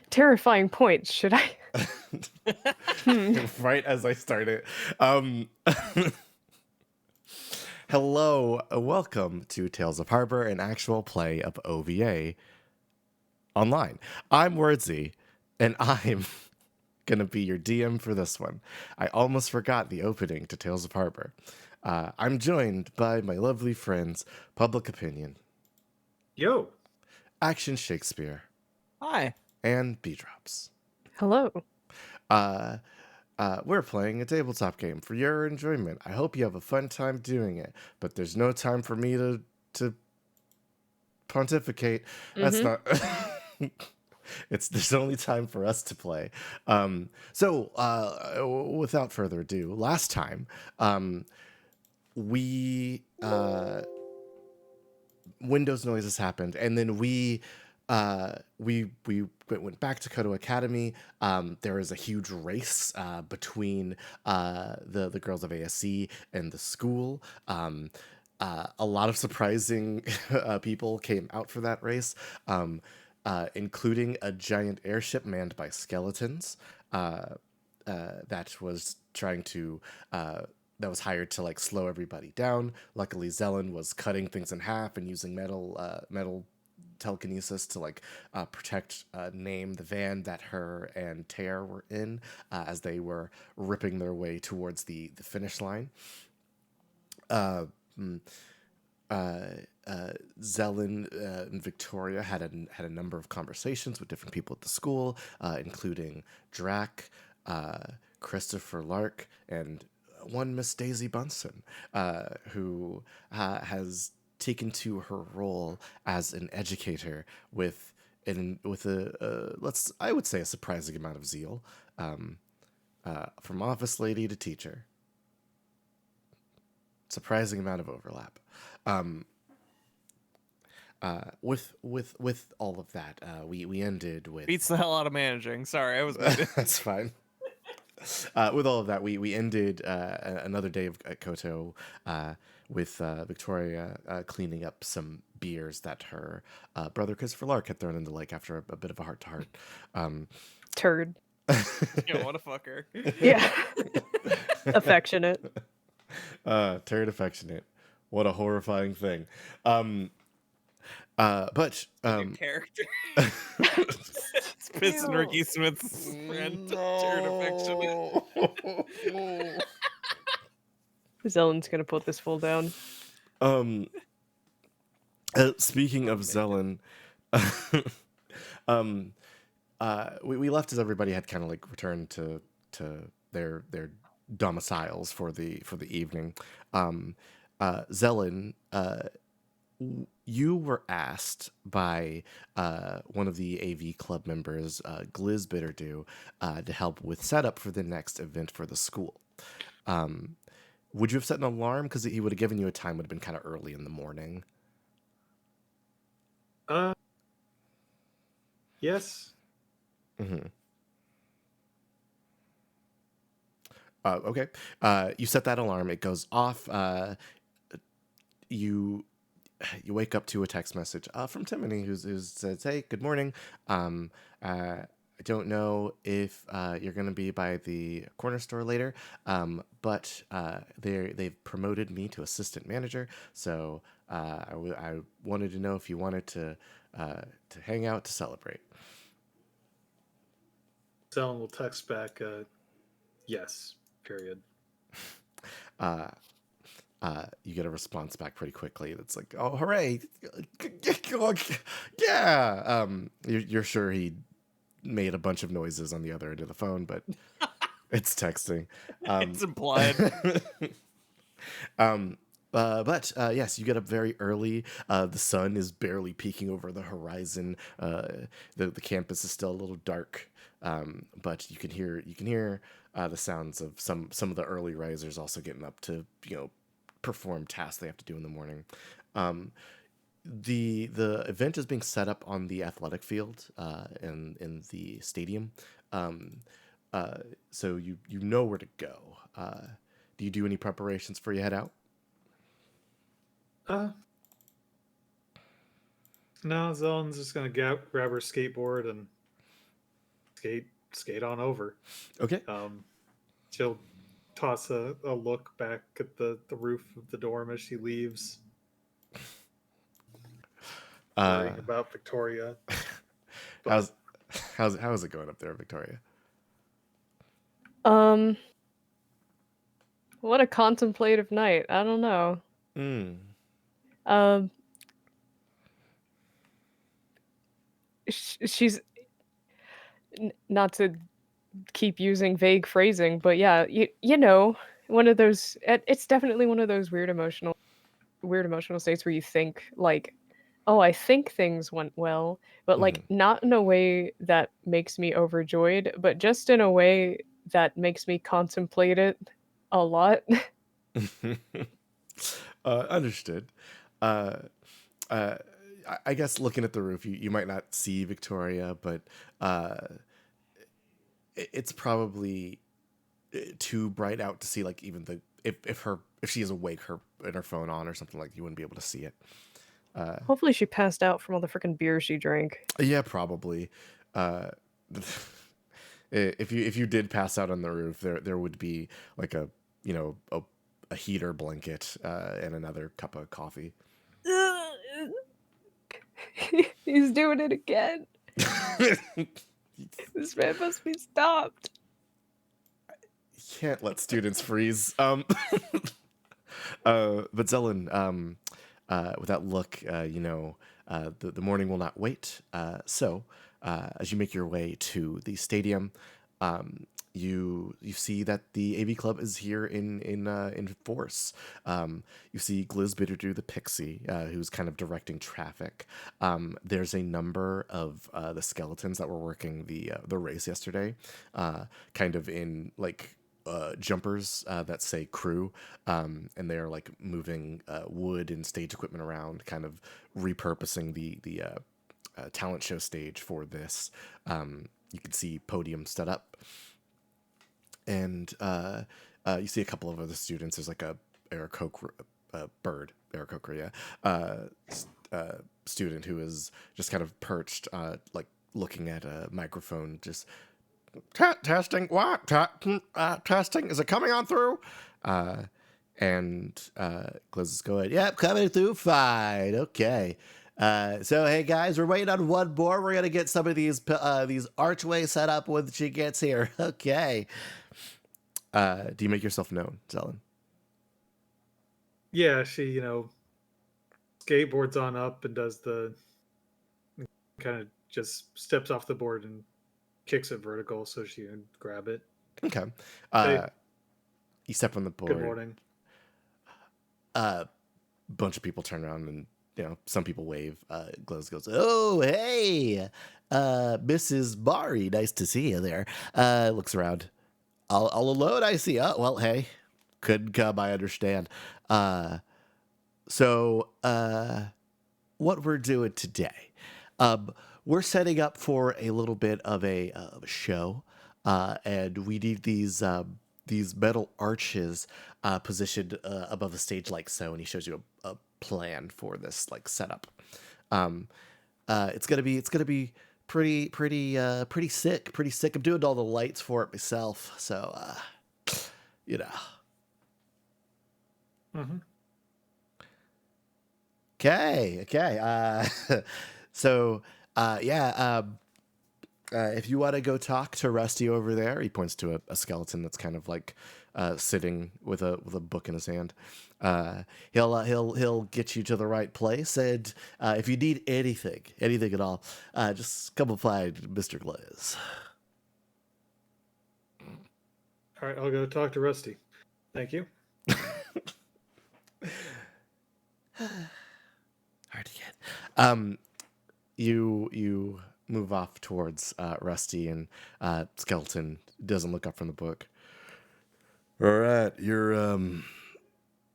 Terrifying points. Should I? Right as I started. Um, Hello, welcome to Tales of Harbor, an actual play of OVA online. I'm Wordsy, and I'm gonna be your DM for this one. I almost forgot the opening to Tales of Harbor. I'm joined by my lovely friends, Public Opinion, Yo, Action Shakespeare, Hi. and B Drops. Hello. Uh, we're playing a tabletop game for your enjoyment. I hope you have a fun time doing it, but there's no time for me to pontificate. That's not. There's only time for us to play. Without further ado, last time, we Windows noises happened, and then we went back to Koto Academy. There was a huge race between the girls of ASC and the school. A lot of surprising people came out for that race, including a giant airship manned by skeletons that was trying to. That was hired to like slow everybody down. Luckily, Zelen was cutting things in half and using metal telekinesis to like protect Name, the van that her and Tear were in as they were ripping their way towards the finish line. Zelen and Victoria had a number of conversations with different people at the school, including Drac, Christopher Lark, and one Miss Daisy Bunsen, who has taken to her role as an educator with I would say a surprising amount of zeal, from office lady to teacher. Surprising amount of overlap. With all of that, we ended with Beats the hell out of managing. Sorry, I was that's fine. With all of that, we ended another day at Koto with Victoria cleaning up some beers that her brother Christopher Lark had thrown in the lake after a bit of a heart-to-heart. Turd. Yeah, what a fucker. Yeah. Affectionate. Turd affectionate. What a horrifying thing. But New character. It's pissing Ricky Smith's friend. Turd affectionate. Zelen's gonna put this full down. Speaking of Zelen, we left as everybody had kind of like returned to their domiciles for the evening. Zelen, you were asked by one of the AV club members, Gliz Bitterdew, to help with setup for the next event for the school. Would you have set an alarm? Because he would have given you a time, would have been kind of early in the morning. yes. Okay. You set that alarm. It goes off. You wake up to a text message from Timony, who says, "Hey, good morning. I don't know if you're going to be by the corner store later, but they've promoted me to assistant manager. So I wanted to know if you wanted to hang out to celebrate." Zelen will text back, yes, period. You get a response back pretty quickly. That's like, "Oh, hooray! Yeah." You're sure he made a bunch of noises on the other end of the phone, but it's texting. It's implied. But yes, you get up very early. The sun is barely peeking over the horizon. The campus is still a little dark, but you can hear the sounds of some of the early risers also getting up to perform tasks they have to do in the morning. The event is being set up on the athletic field in the stadium, so you know where to go. Do you do any preparations before you head out? No, Zelen's just gonna grab her skateboard and skate on over. Okay. She'll toss a look back at the roof of the dorm as she leaves, worrying about Victoria. But how's it going up there, Victoria? What a contemplative night. I don't know. Mm. Um, she's not to keep using vague phrasing, but yeah, you know, one of those. It's definitely one of those weird emotional states where you think like, oh, I think things went well, but like not in a way that makes me overjoyed, but just in a way that makes me contemplate it a lot. Understood. Uh, I guess looking at the roof, you might not see Victoria, but it's probably too bright out to see. Like even the if she is awake, her phone on or something, like you wouldn't be able to see it. Hopefully, she passed out from all the freaking beer she drank. Yeah, probably. Uh, if you did pass out on the roof, there would be like a a heater blanket and another cup of coffee. He's doing it again. This man must be stopped. You can't let students freeze. But Zelen, with that look, the morning will not wait. So, as you make your way to the stadium, you see that the AV Club is here in force. You see Gliz Bitterdew the Pixie, who's kind of directing traffic. There's a number of the skeletons that were working the race yesterday, kind of in like jumpers that say crew, and they're like moving wood and stage equipment around, kind of repurposing the talent show stage for this. You can see podium set up. And you see a couple of other students. There's like a student who is just kind of perched, like looking at a microphone, just testing. What? Testing? Is it coming on through? And Gliz is going, yep, coming through fine. Okay. So hey guys, we're waiting on one more. We're gonna get some of these archways set up when she gets here. Okay. Do you make yourself known, Zelen? Yeah, she skateboards on up and does kind of just steps off the board and kicks it vertical so she can grab it. Okay. Hey. You step on the board. Good morning. Bunch of people turn around and some people wave. Gliz goes, oh, hey, Mrs. Bari, nice to see you there. Looks around. All alone, I see. Oh, well, hey, couldn't come, I understand. So, what we're doing today, we're setting up for a little bit of a show, and we need these metal arches positioned above the stage like so, and he shows you a plan for this like setup. It's gonna be pretty sick. I'm doing all the lights for it myself, so Mm-hmm. Okay. So if you want to go talk to Rusty over there, he points to a skeleton that's kind of like sitting with a book in his hand. He'll get you to the right place, and if you need anything at all, just come and find Mr. Gliz. All right, I'll go talk to Rusty. Thank you. Hard to get. You move off towards Rusty, and Skeleton doesn't look up from the book. All right, you're Zelen.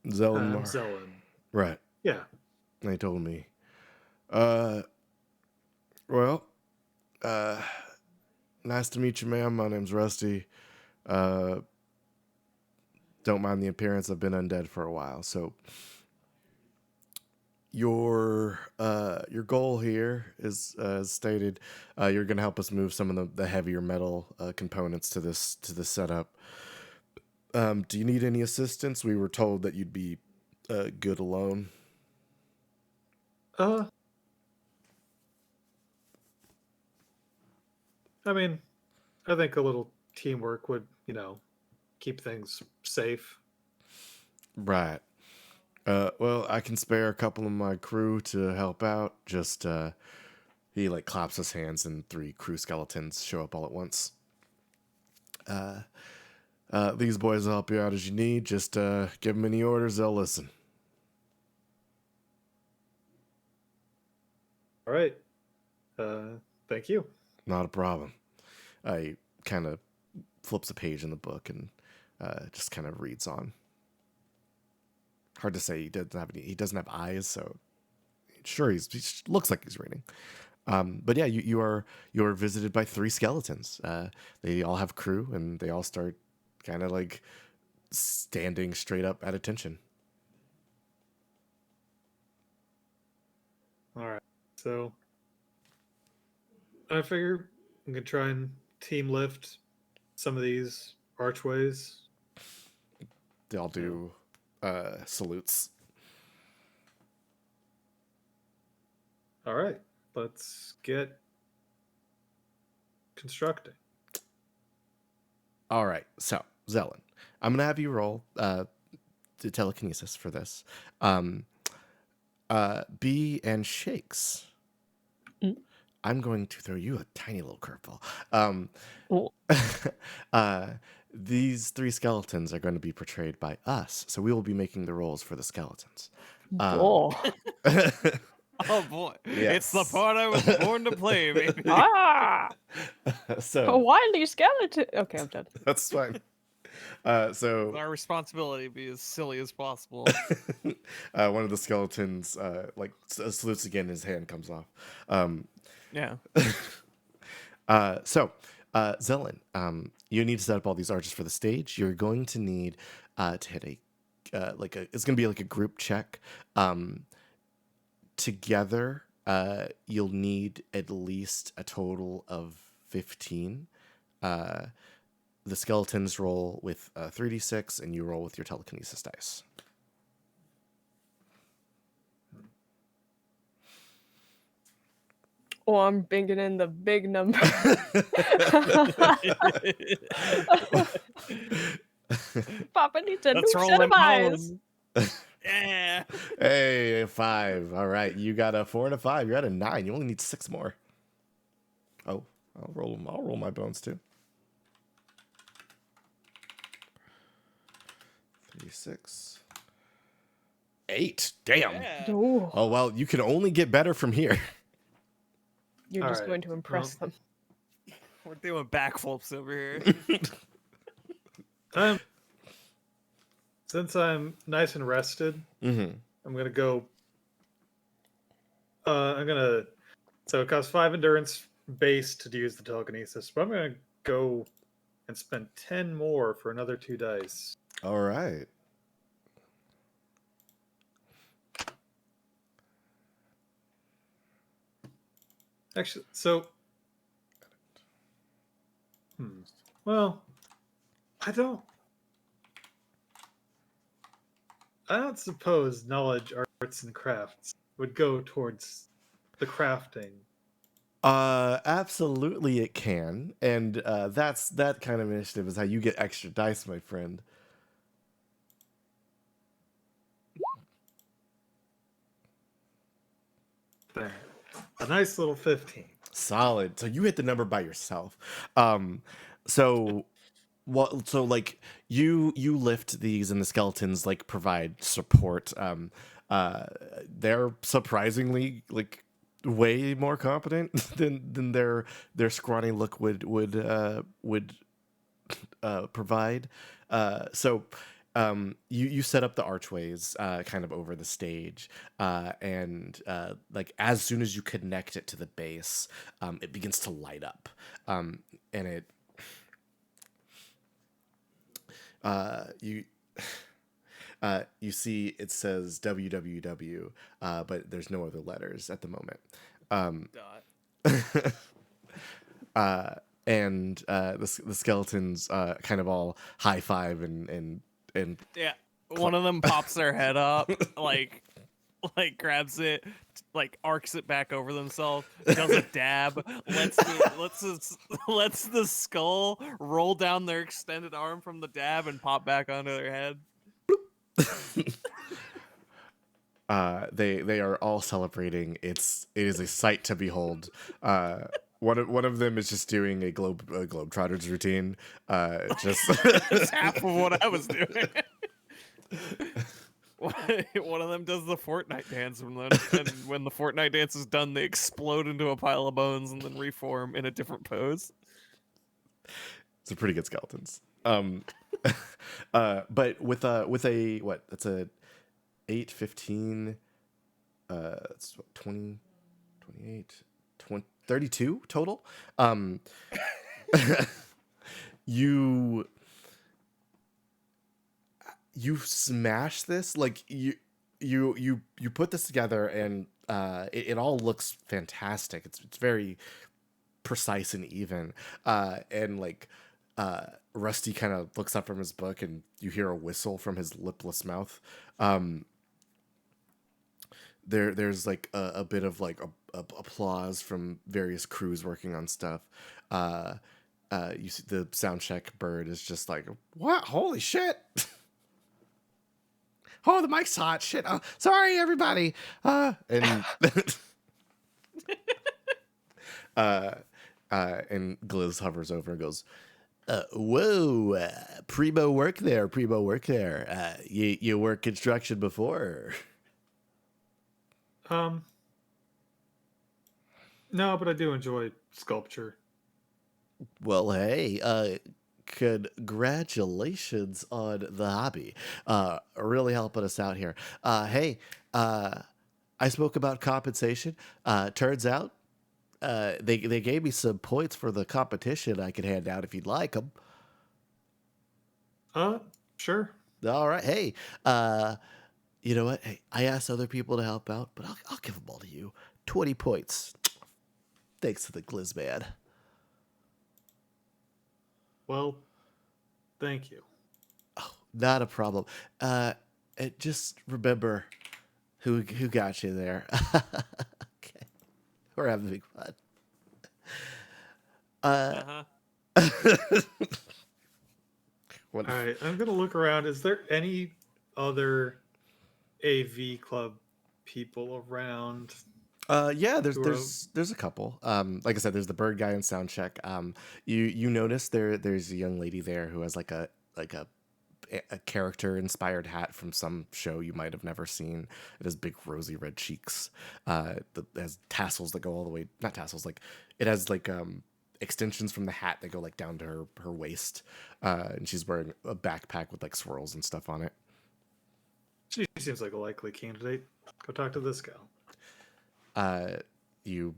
I'm Zelen. Right. Yeah. They told me. Nice to meet you, ma'am. My name's Rusty. Don't mind the appearance. I've been undead for a while, so your goal here is as stated. You're going to help us move some of the heavier metal components to this setup. Do you need any assistance? We were told that you'd be good alone. I mean, I think a little teamwork would, keep things safe. Right. Well, I can spare a couple of my crew to help out. Just he like claps his hands and 3 crew skeletons show up all at once. These boys will help you out as you need. Just give them any orders, they'll listen. All right. Thank you. Not a problem. He kind of flips a page in the book and just kind of reads on. Hard to say. He doesn't have eyes, so sure he looks like he's reading. But yeah, you are visited by 3 skeletons. They all have crew, and they all start kind of like standing straight up at attention. All right. So I figure I'm gonna try and team lift some of these archways. They all do salutes. All right. Let's get constructing. All right, so Zelen, I'm gonna have you roll to telekinesis for this. B and Shakes. Mm. I'm going to throw you a tiny little curveball. Oh. These 3 skeletons are going to be portrayed by us, so we will be making the rolls for the skeletons. Oh. Oh boy, Yes. it's the part I was born to play, baby. Ah! A So wily skeleton. Okay, I'm done. that's fine. So Our responsibility to be as silly as possible. one of the skeletons salutes again. His hand comes off. Yeah. So Zelen, you need to set up all these arches for the stage. You're going to need to hit it's going to be like a group check. Together, you'll need at least a total of 15. The skeletons roll with 3d6, and you roll with your telekinesis dice. Oh, I'm bringing in the big number. Papa needs a new Let's roll set of them eyes. bones. Yeah. Hey, 5. All right, you got a 4 and a 5. You're at a 9. You only need 6 more. Oh, I'll roll my bones too. 3, 6, 8. Damn. Yeah. Oh, Oh well, you can only get better from here. you're All just right, going to impress them. We're doing backflips over here. Since I'm nice and rested, Mm-hmm. I'm gonna go. So it costs 5 endurance base to use the telekinesis, but I'm gonna go and spend 10 more for another 2 dice. All right. Actually, so. Well, I don't suppose knowledge, arts, and crafts would go towards the crafting. Absolutely it can. And that kind of initiative is how you get extra dice, my friend. There. A nice little 15. Solid. So you hit the number by yourself. So like you lift these, and the skeletons like provide support. They're surprisingly like way more competent than their scrawny look would provide. You set up the archways kind of over the stage, and like as soon as you connect it to the base, it begins to light up, and it You see it says www, but there's no other letters at the moment. Dot. The skeletons kind of all high five and Yeah. One of them pops their head up, like grabs it, like arcs it back over themselves, does a dab, lets the skull roll down their extended arm from the dab and pop back onto their head. they are all celebrating. It is a sight to behold. One of them is just doing a Globetrotters routine. Just That's half of what I was doing. One of them does the Fortnite dance, and when the Fortnite dance is done, they explode into a pile of bones and then reform in a different pose. It's a pretty good skeletons. But with a what? That's a 8, 15. That's what, 20, 28, 20, 32 total. You smash this, like you put this together, and it all looks fantastic. It's very precise and even, and like Rusty kind of looks up from his book, and you hear a whistle from his lipless mouth. There's like a bit of like applause from various crews working on stuff. You see the sound check bird is just like, what? Holy shit! Oh, the mic's hot. Shit. Oh, sorry, everybody. And Gliz hovers over and goes, whoa, primo work there. You work construction before? No, but I do enjoy sculpture. Well, hey, congratulations on the hobby. Really helping us out here. Hey, I spoke about compensation. Turns out, they gave me some points for the competition I could hand out if you'd like them. Sure. All right. Hey, you know what? Hey, I asked other people to help out, but I'll give them all to you. 20 points. Thanks to the Glizman. Well, thank you. Oh, not a problem. And just remember who got you there. Okay. We're having big fun. All right, I'm gonna look around. Is there any other AV club people around? Yeah, there's a couple. Like I said, there's the bird guy and Soundcheck. You notice there's a young lady there who has like a character inspired hat from some show you might have never seen. It has big rosy red cheeks. It has tassels that go all the way, not tassels, like it has like extensions from the hat that go like down to her waist. And she's wearing a backpack with like swirls and stuff on it. She seems like a likely candidate. Go talk to this gal. You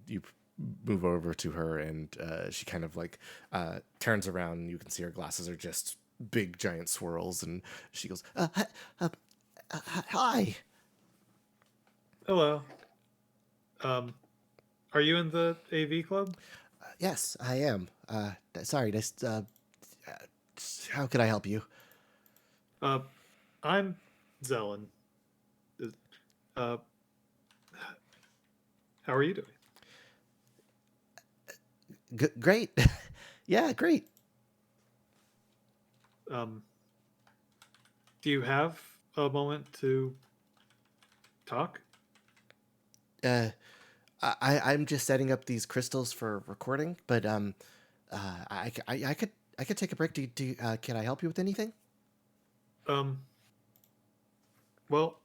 move over to her, and she kind of like turns around, and you can see her glasses are just big giant swirls, and she goes, hi. Hello. Are you in the AV club? Yes, I am. Sorry, how can I help you? I'm Zelen. How are you doing? Great. Yeah, great. Do you have a moment to talk? I'm just setting up these crystals for recording, but I could take a break. Can I help you with anything? Well,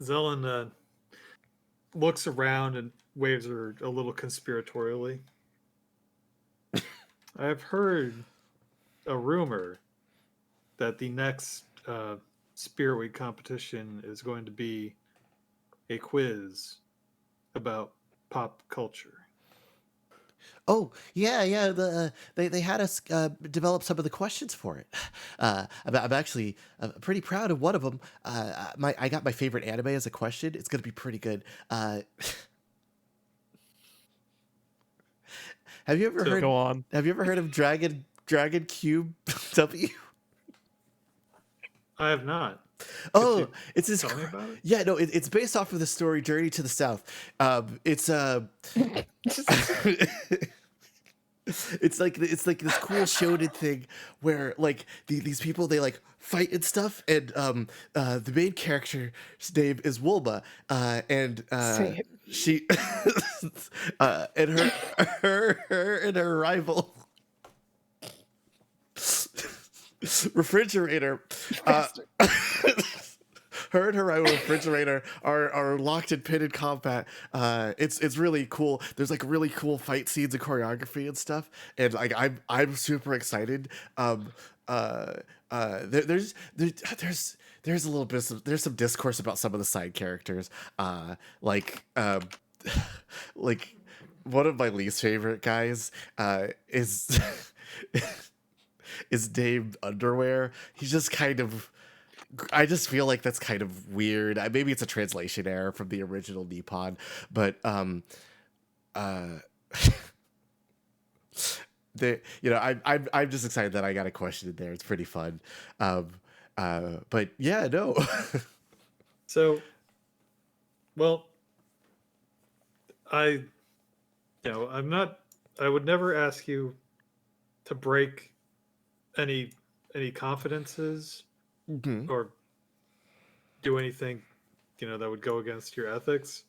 Zelen looks around and waves her a little conspiratorially. I've heard a rumor that the next Spirit Week competition is going to be a quiz about pop culture. Oh yeah. They had us develop some of the questions for it. I'm actually pretty proud of one of them. I got my favorite anime as a question. It's gonna be pretty good. Have you ever So- heard? Go on. Have you ever heard of Dragon Cube W? I have not. Oh, you it's this. tell me about it? Yeah, no, it's based off of the story Journey to the South. It's it's like this cool shonen thing where like these people they like fight and stuff, and the main character's name is Wolma, and Say it. she and her and her rival refrigerator Bastard. her and her rival refrigerator are locked in pitted combat. It's really cool. There's like really cool fight scenes and choreography and stuff, and like I'm super excited. There's a little bit there's some discourse about some of the side characters, like one of my least favorite guys is is named Underwear. He's just kind of. I just feel like that's kind of weird. Maybe it's a translation error from the original Nippon, but uh, I'm just excited that I got a question in there. It's pretty fun. But yeah, no. So, well, I'm not. I would never ask you to break any confidences Mhm. or do anything, that would go against your ethics.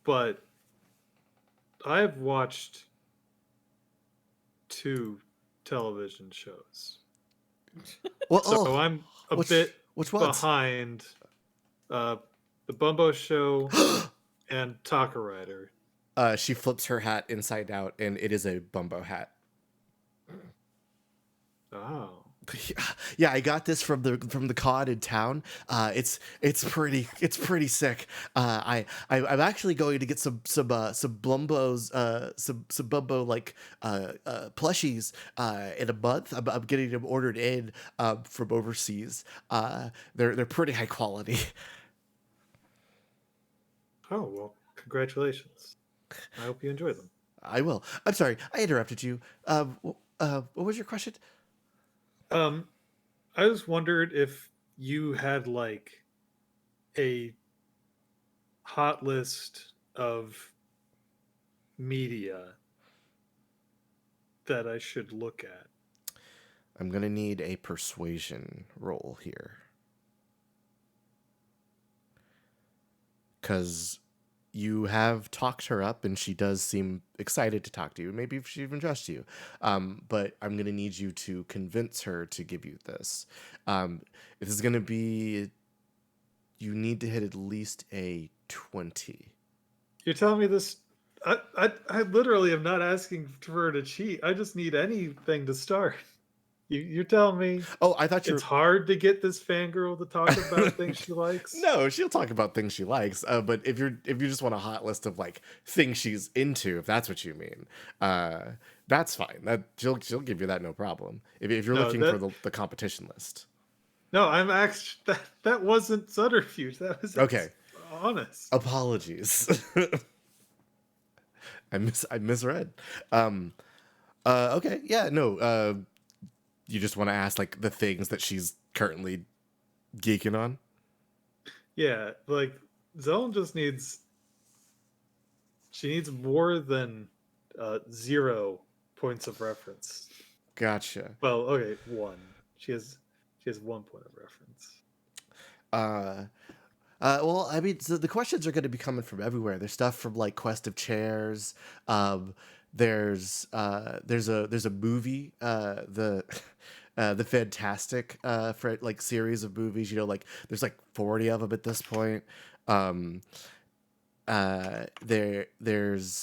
But I have watched 2 television shows, Well, so I'm a bit which ones? behind the Bumbo Show and Taka Rider. She flips her hat inside out, and it is a Bumbo hat. Oh. Yeah, I got this from the con in town. It's pretty sick. I'm actually going to get some Blumbos some Bumbo like plushies in a month. I'm getting them ordered in from overseas. They're pretty high quality. Oh, well, congratulations. I hope you enjoy them. I will. I'm sorry, I interrupted you. What was your question? I just wondered if you had like a hot list of media that I should look at. I'm gonna need a persuasion roll here. Because you have talked her up and she does seem excited to talk to you. Maybe she even trusts you. But I'm going to need you to convince her to give you this. This is going to be, you need to hit at least a 20. You're telling me this? I literally am not asking for her to cheat. I just need anything to start. You're telling me Oh, I thought you it's hard to get this fangirl to talk about things she likes? No, she'll talk about things she likes. But if you just want a hot list of like things she's into, if that's what you mean, that's fine. That she'll give you that no problem. If you're No, looking for the competition list. No, I'm actually that wasn't subterfuge. That was Okay. honest. Apologies. I misread. Okay, yeah, no. You just want to ask like the things that she's currently geeking on? Yeah, like Zelen just needs. She needs more than 0 points of reference. Gotcha. Well, okay, 1. She has 1 point of reference. Well, I mean, so the questions are going to be coming from everywhere. There's stuff from like Quest of Chairs. There's a movie, the Fantastic for like series of movies. Like there's like 40 of them at this point. There's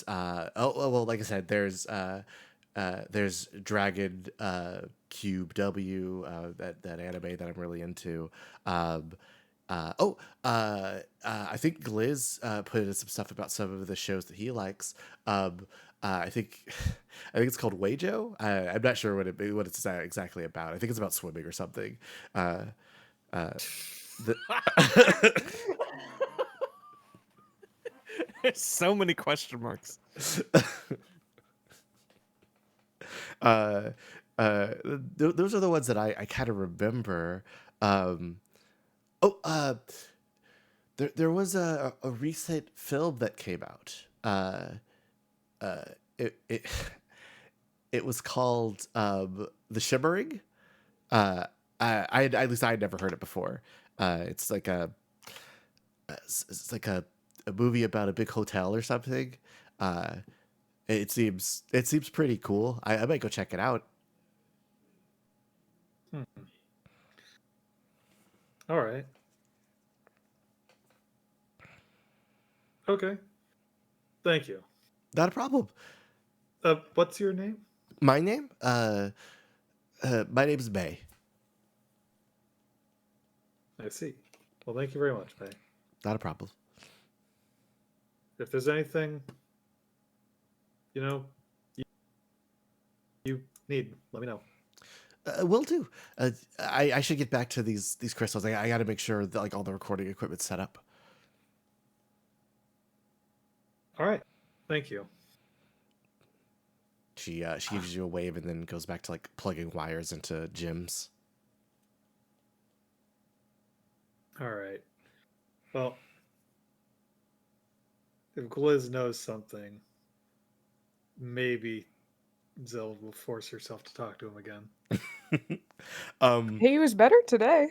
well, like I said, there's Dragon Cube W, that anime that I'm really into. I think Gliz put in some stuff about some of the shows that he likes. I think I think it's called Weijo. I'm not sure what it's exactly about. I think it's about swimming or something. Uh, uh, the There's so many question marks. uh, those are the ones that I kind of remember. Um, oh, there was a recent film that came out. Uh, it it was called The Shimmering. At least I had never heard it before. It's like it's like a movie about a big hotel or something. Uh, it seems pretty cool. I might go check it out. Hmm. All right. Okay. Thank you. Not a problem. What's your name? My name? My name's May. I see. Well, thank you very much, May. Not a problem. If there's anything, you know, you need, let me know. Will do. I should get back to these crystals. I got to make sure that like all the recording equipment's set up. All right. Thank you. She gives you a wave and then goes back to like plugging wires into Jim's. All right. Well, if Gliz knows something, maybe Zeld will force herself to talk to him again. He was better today.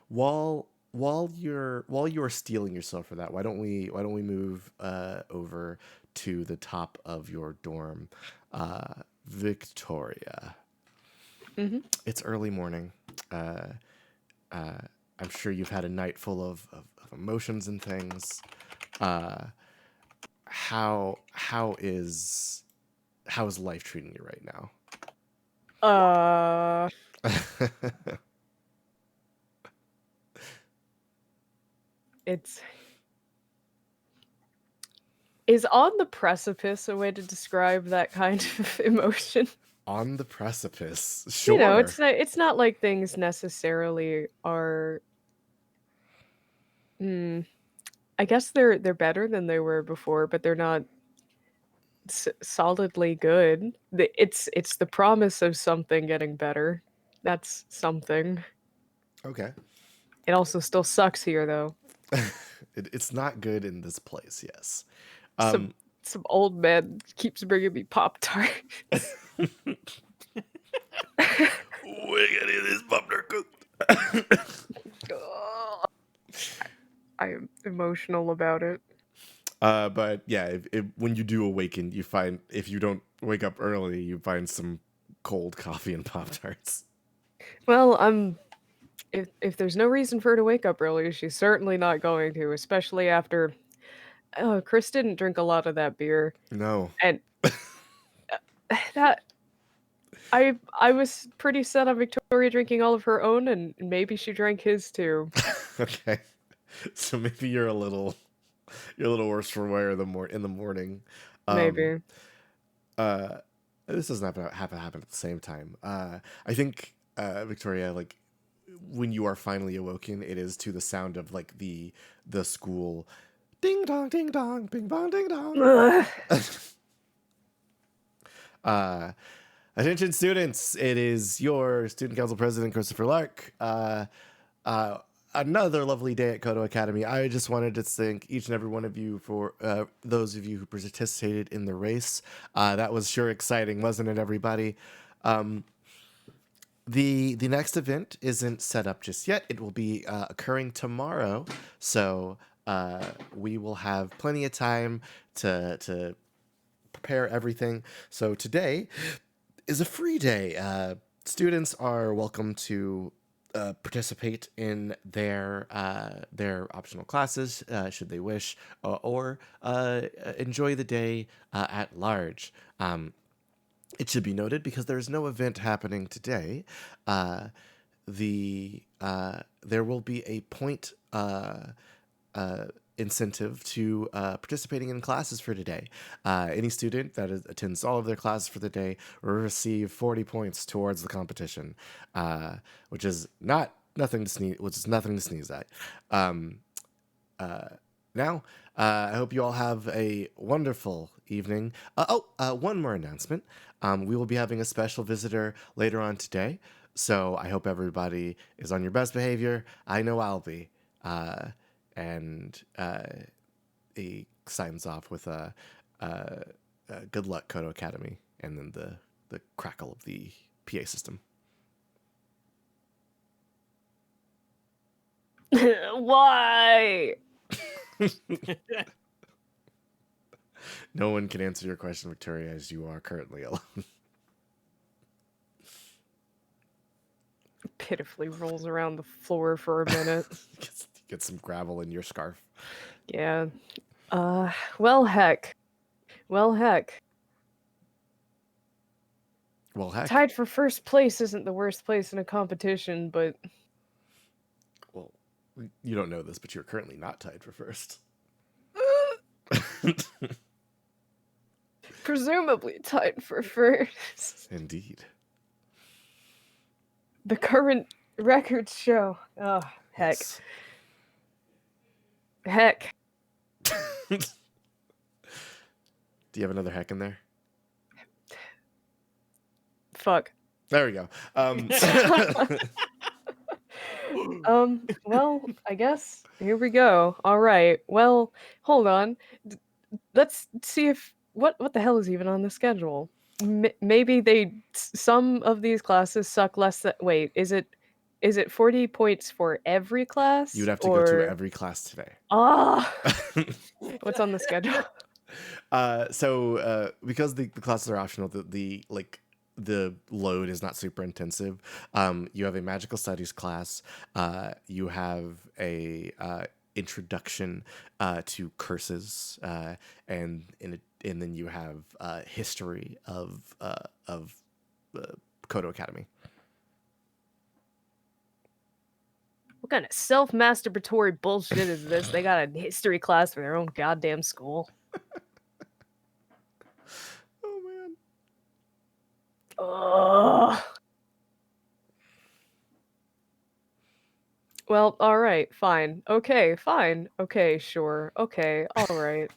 While you're stealing yourself for that, why don't we move over to the top of your dorm, Victoria? Mm-hmm. It's early morning. I'm sure you've had a night full of emotions and things. How is life treating you right now? It's Is on the precipice a way to describe that kind of emotion? On the precipice. You know, Sure. it's not like things necessarily are. I guess they're better than they were before, but they're not solidly good. It's the promise of something getting better. That's something. Okay. It also still sucks here, though. It's not good in this place, yes. Some old man keeps bringing me Pop-Tart. We're gonna this Pop-Tart. I am emotional about it. But yeah, when you do awaken, you find if you don't wake up early, you find some cold coffee and Pop-Tarts. Well, if there's no reason for her to wake up early, she's certainly not going to, especially after Chris didn't drink a lot of that beer. No. And that I was pretty set on Victoria drinking all of her own, and maybe she drank his too. Okay. So maybe you're a little worse for wear in the morning. Maybe. This doesn't have to happen at the same time. I think Victoria, like when you are finally awoken, it is to the sound of like the school ding dong, bing bong, ding dong. Attention students, it is your student council president, Christopher Lark. Another lovely day at Kodo Academy. I just wanted to thank each and every one of you for those of you who participated in the race. That was sure exciting, wasn't it, everybody? The next event isn't set up just yet. It will be occurring tomorrow, so we will have plenty of time to prepare everything. So today is a free day. Students are welcome to participate in their optional classes should they wish, or enjoy the day at large. It should be noted, because there is no event happening today, there will be a point incentive to participating in classes for today. Any student that attends all of their classes for the day will receive 40 points towards the competition, which is nothing to sneeze at. Now, I hope you all have a wonderful evening. One more announcement. We will be having a special visitor later on today, so I hope everybody is on your best behavior. I know I'll be. And he signs off with a good luck, Kodo Academy, and then the crackle of the PA system. Why? No one can answer your question, Victoria, as you are currently alone. Pitifully rolls around the floor for a minute. Get some gravel in your scarf. Yeah. Well, heck. Well, heck. Well, heck. Tied for first place isn't the worst place in a competition, but Well, you don't know this, but you're currently not tied for first. presumably tied for first. Indeed. The current records show. Oh, heck. Yes. Heck. Do you have another heck in there? Fuck. There we go. Well, I guess here we go. All right. Well, hold on. Let's see if what the hell is even on the schedule. Maybe some of these classes suck less than. Wait, is it 40 points for every class? You'd have to go to every class today. Ah. What's on the schedule? So because the classes are optional, the load is not super intensive. You have a magical studies class. You have a introduction to curses, and then you have history of Kodo Academy. What kind of self-masturbatory bullshit is this? They got a history class for their own goddamn school. Oh man. Ugh. Well, all right, fine. Okay, fine. Okay, sure. Okay, all right.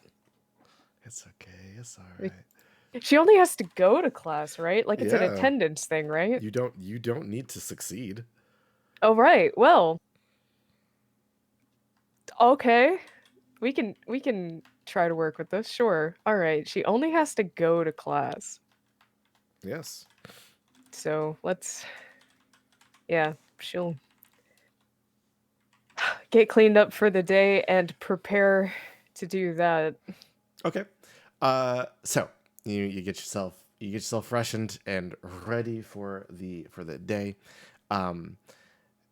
It's okay. It's all right. She only has to go to class, right? Like it's an Yeah. attendance thing, right? You don't need to succeed. Oh, right. Well, okay. We can try to work with this. Sure. All right. She only has to go to class. Yes. So, she'll get cleaned up for the day and prepare to do that. Okay. So you get yourself freshened and ready for the day.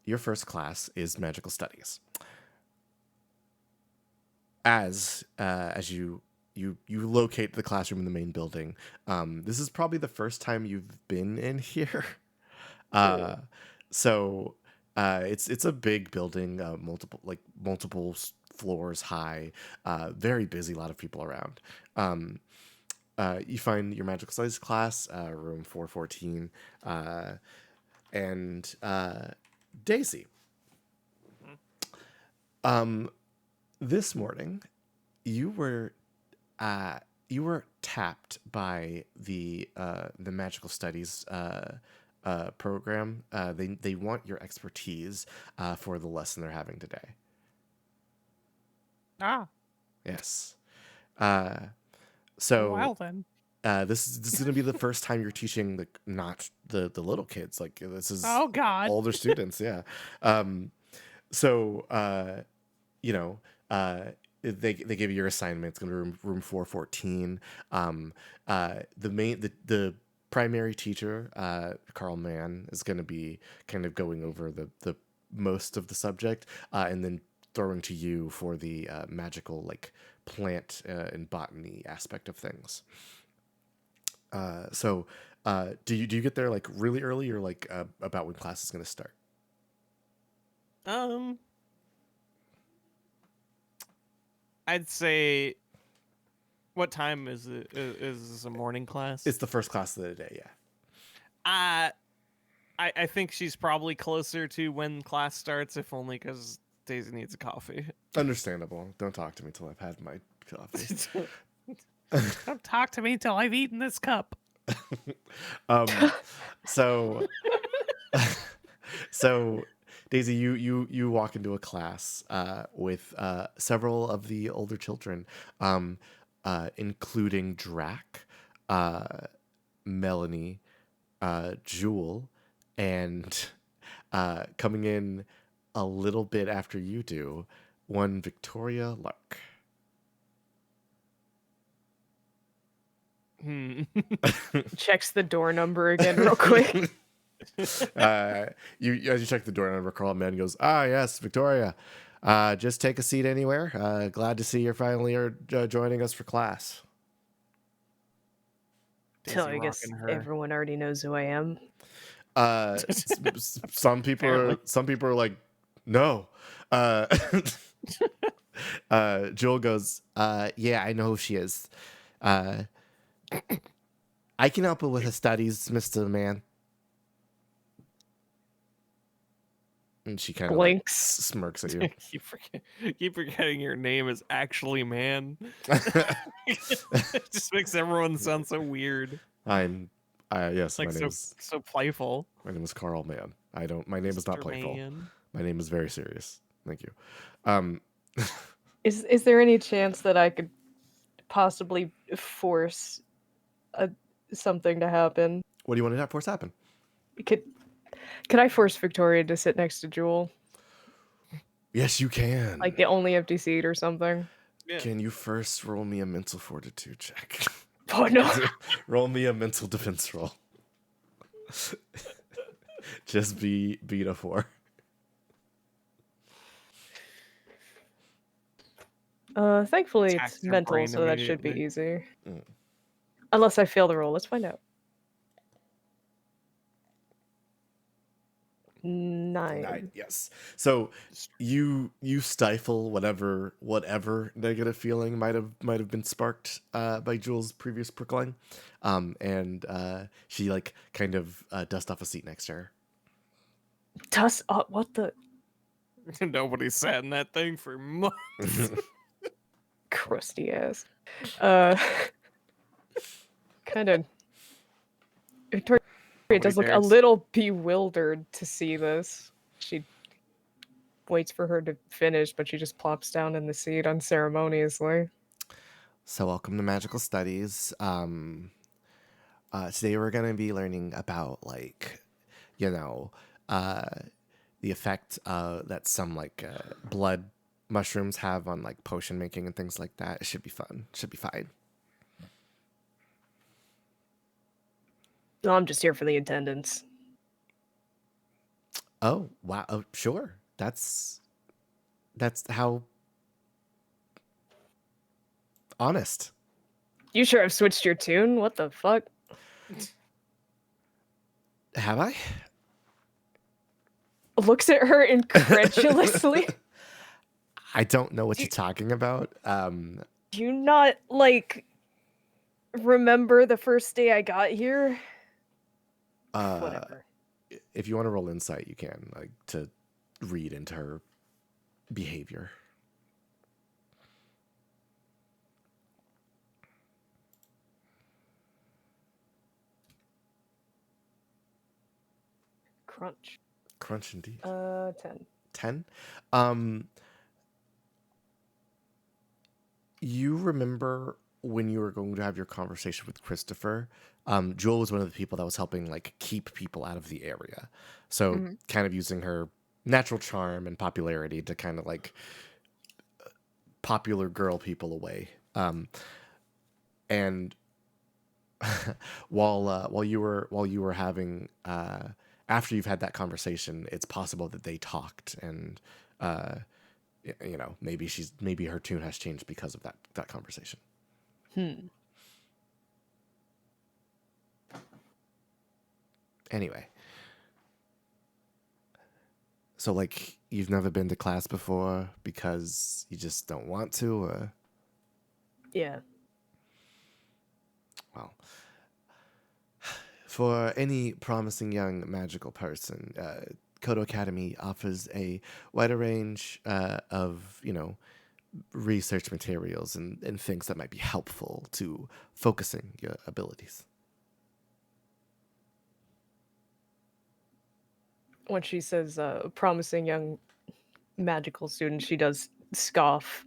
Your first class is magical studies. As you locate the classroom in the main building, this is probably the first time you've been in here. So it's a big building, multiple floors high, very busy, a lot of people around. You find your magical studies class, room 414, and Daisy. This morning, you were tapped by the magical studies program. They want your expertise for the lesson they're having today. Ah, Yes. So well then. this is going to be the first time you're teaching not the little kids. Like this is Oh God. older students. Yeah. So they give you your assignment. It's going to be room 414. The primary teacher, Carl Mann, is going to be kind of going over the most of the subject, and then throwing to you for the magical plant and botany aspect of things. So do you get there really early, or about when class is going to start? I'd say, what time is it? Is this a morning class? It's the first class of the day. Yeah. I think she's probably closer to when class starts, if only because Daisy needs a coffee. Understandable. Don't talk to me till I've had my coffee. Don't talk to me till I've eaten this cup. So so Daisy, you walk into a class with several of the older children, including Drac, Melanie, Jewel, and coming in a little bit after you do, one Victoria Lark. Checks the door number again real quick. You as you check the door number, Carl Man goes, yes, Victoria. Just take a seat anywhere. Glad to see you're finally joining us for class. So Daisy I guess rocking her. everyone already knows who I am. Some people are like, no. Joel goes, yeah, I know who she is. I can help her with her studies, Mr. Man. And she kind of Blinks. smirks at you. keep forgetting your name is actually man. Just makes everyone sound so weird. Yes, Like so playful. my name is Carl Mann. My name is not Mr. playful. Man. My name is very serious. Thank you. Is there any chance that I could possibly force something to happen? What do you want to have force happen? Could I force Victoria to sit next to Jewel? Yes, you can. Like the only empty seat or something? Yeah. Can you first roll me a mental fortitude check? Oh no. Roll me a mental defense roll. Just beat a 4. Thankfully Tax it's your mental, brain so that should be immediately. easy. Unless I fail the roll. Let's find out. 9. Yes. So you stifle whatever negative feeling might have been sparked by Jules' previous proclaim, and she like kind of dusts off a seat next to her. What the Nobody sat in that thing for months. crusty ass. Kind of. Victoria does look a dares. little bewildered to see this. She waits for her to finish, but she just plops down in the seat unceremoniously. So welcome to Magical Studies. Today we're gonna be learning about the effect that some blood mushrooms have on like potion making and things like that. It should be fun. Should be fine. No, I'm just here for the attendance. Oh wow! Oh, sure. That's how honest. You sure have switched your tune? What the fuck? Have I? Looks at her incredulously. I don't know what you're talking about. Do you not remember the first day I got here? Whatever. If you want to roll insight, you can to read into her behavior. Crunch indeed. 10. 10. You remember when you were going to have your conversation with Christopher? Jewel was one of the people that was helping keep people out of the area, so kind of using her natural charm and popularity to kind of popular girl people away. And while you were having after you've had that conversation, it's possible that they talked, and maybe her tune has changed because of that conversation. Anyway, so you've never been to class before because you just don't want to, or Yeah. Well, for any promising young magical person, Kodo Academy offers a wider range of, research materials and things that might be helpful to focusing your abilities. When she says promising young magical student, she does scoff.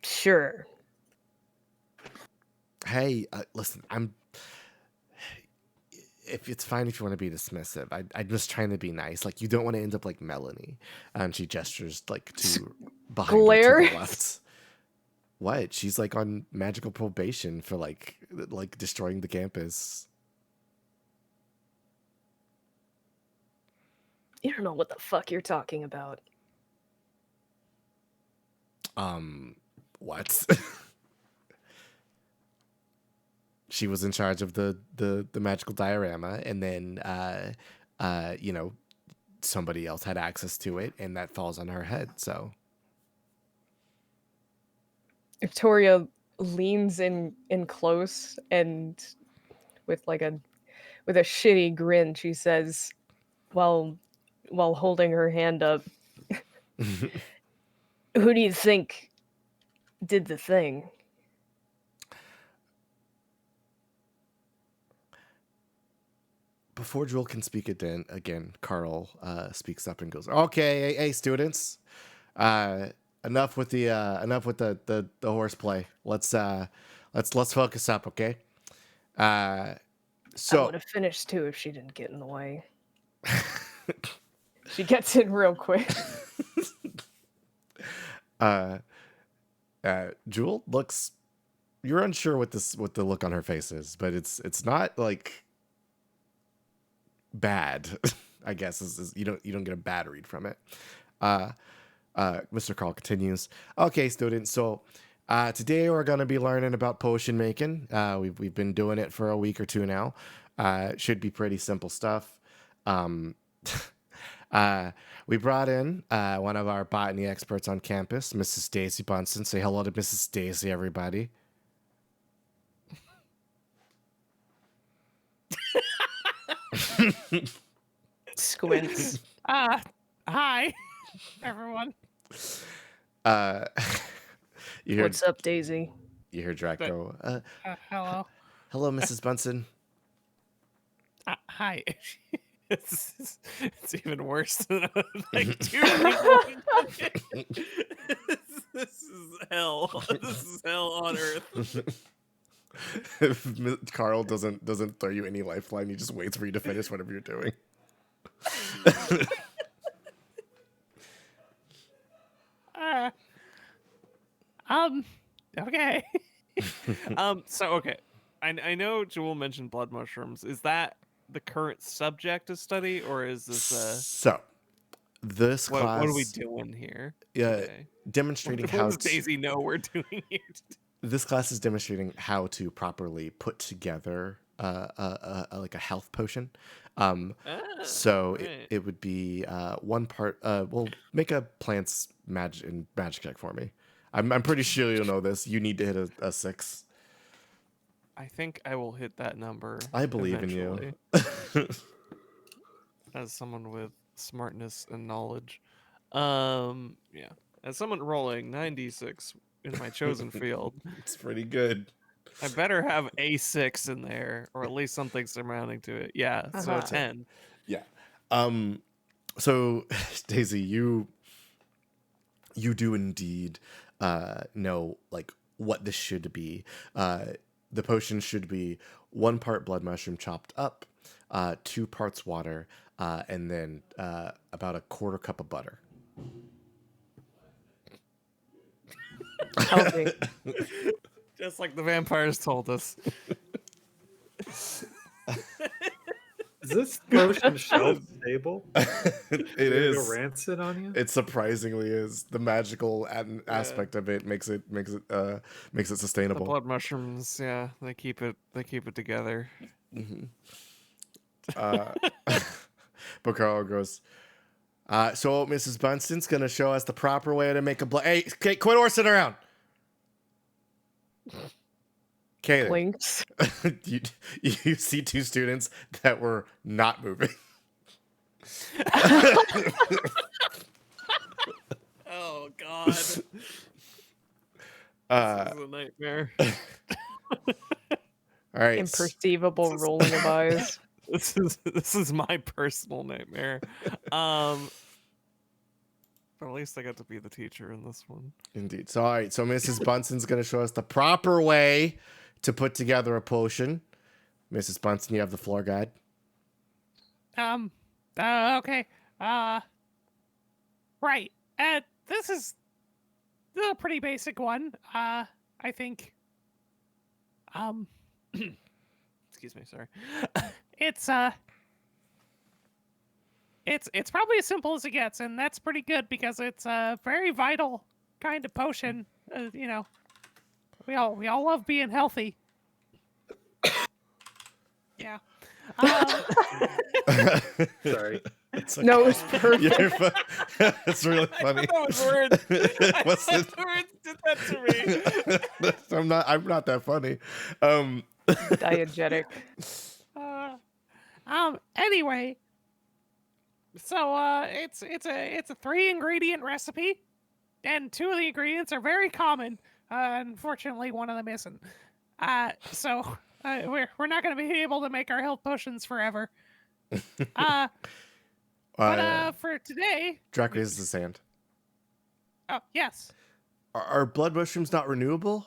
Sure. Hey, listen, if it's fine if you want to be dismissive. I'm just trying to be nice. Like, you don't want to end up like Melanie. And she gestures like to behind her to Glare. the left. What? She's like on magical probation for like destroying the campus. You don't know what the fuck you're talking about. What? She was in charge of the magical diorama, and then somebody else had access to it, and that falls on her head. So Victoria leans in close and with a shitty grin, she says, while holding her hand up, "Who do you think did the thing?" before Jewel can speak again, Carl speaks up and goes, "Okay, hey students, enough with the horseplay. Let's focus up, okay? I So would have finished too if she didn't get in the way. She gets in real quick. Jewel looks. You're unsure what the look on her face is, but it's not like bad. I guess you don't get a bad read from it. Mr. Carl continues. Okay, students. So today we're going to be learning about potion making. We've been doing it for a week or two now. It should be pretty simple stuff. We brought in one of our botany experts on campus, Mrs. Stacy Bunsen. Say hello to Mrs. Stacy, everybody. Squints. Hi, everyone. You hear What's up, Daisy? you hear Draco. Hello. Hello, Mrs. Bunsen. Hi. It's even worse than like 2 people. This is hell. This is hell on earth. If Carl doesn't throw you any lifeline, he just waits for you to finish whatever you're doing. Okay. So okay. I know Jewel mentioned blood mushrooms. Is that the current subject of study, or is this So, this what class, are we doing here? Yeah, today? demonstrating What how does to, Daisy know we're doing here today? this class is demonstrating how to properly put together like a health potion. So right. it would be one part. Well, make a plants magic check for me. I'm pretty sure you'll know this. You need to hit a 6. I think I will hit that number. I believe in you. eventually, as someone with smartness and knowledge. Yeah. As someone rolling 96 in my chosen field, It's pretty good. I better have a 6 in there, or at least something surrounding to it. Yeah, so Uh-huh. 10. Yeah. So Daisy, you do indeed know like what this should be. The potion should be 1 part blood mushroom chopped up, 2 parts water, and then about a 1/4 cup of butter. Healthy. Just like the vampires told us. Is this potion shelf stable? It Did it go is. rancid on you? It surprisingly is. The magical aspect of it makes it The sustainable. blood mushrooms, yeah, they keep it together. Mm-hmm. But Carl goes, So Mrs. Bunston's gonna show us the proper way to make a blood. Hey, quit horsing around. Okay, Blinks. you see two students that were not moving. Oh God, this Uh, is a nightmare. all right. Imperceivable rolling of eyes. This is my personal nightmare. But at least I got to be the teacher in this one. Indeed. So all right. So Mrs. Bunston's gonna show us the proper way to put together a potion. Mrs. Bunsen, you have the floor guide. Okay. Right. This is a pretty basic one. I think. Excuse me, sorry. It's it's probably as simple as it gets, and that's pretty good because it's a very vital kind of potion. You know, we all love being healthy. Yeah. Sorry. It's No, it was okay. perfect. You're it's really funny. I thought those words. I What's thought it? the words did that to me. I'm not that funny. Diegetic. Anyway, so it's a 3-ingredient recipe, and 2 of the ingredients are very common. Unfortunately, one of them isn't. So we're not going to be able to make our health potions forever. But for today, Drac raises his hand. oh yes. Are blood mushrooms not renewable?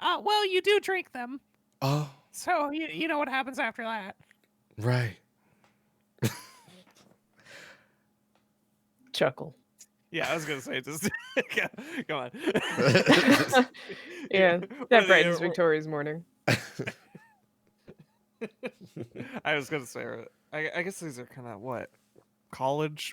Well, you do drink them, Oh, so you know what happens after that. right. Chuckle. Yeah, I was gonna say just come on. Yeah, What that are brightens they- Victoria's morning. I was gonna say, I guess these are kind of what,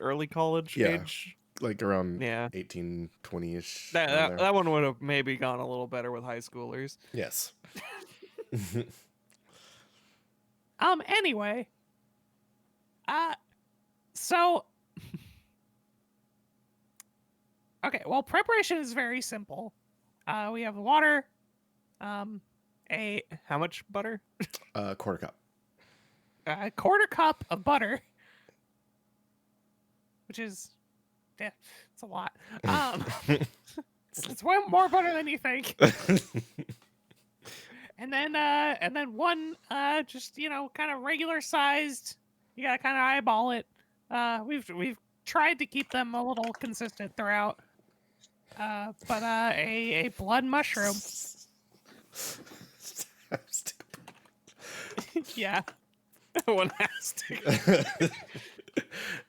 early college Yeah. age. Like around Yeah, 18, 20-ish. that one would have maybe gone a little better with high schoolers. Yes. Anyway. So. Okay, well, preparation is very simple. We have the water, How much butter? Quarter cup. a quarter cup of butter, which is, yeah, it's a lot. It's way more butter than you think. And then one, just kind of regular sized. You gotta kind of eyeball it. We've tried to keep them a little consistent throughout. But a blood mushroom. Yeah. One has to.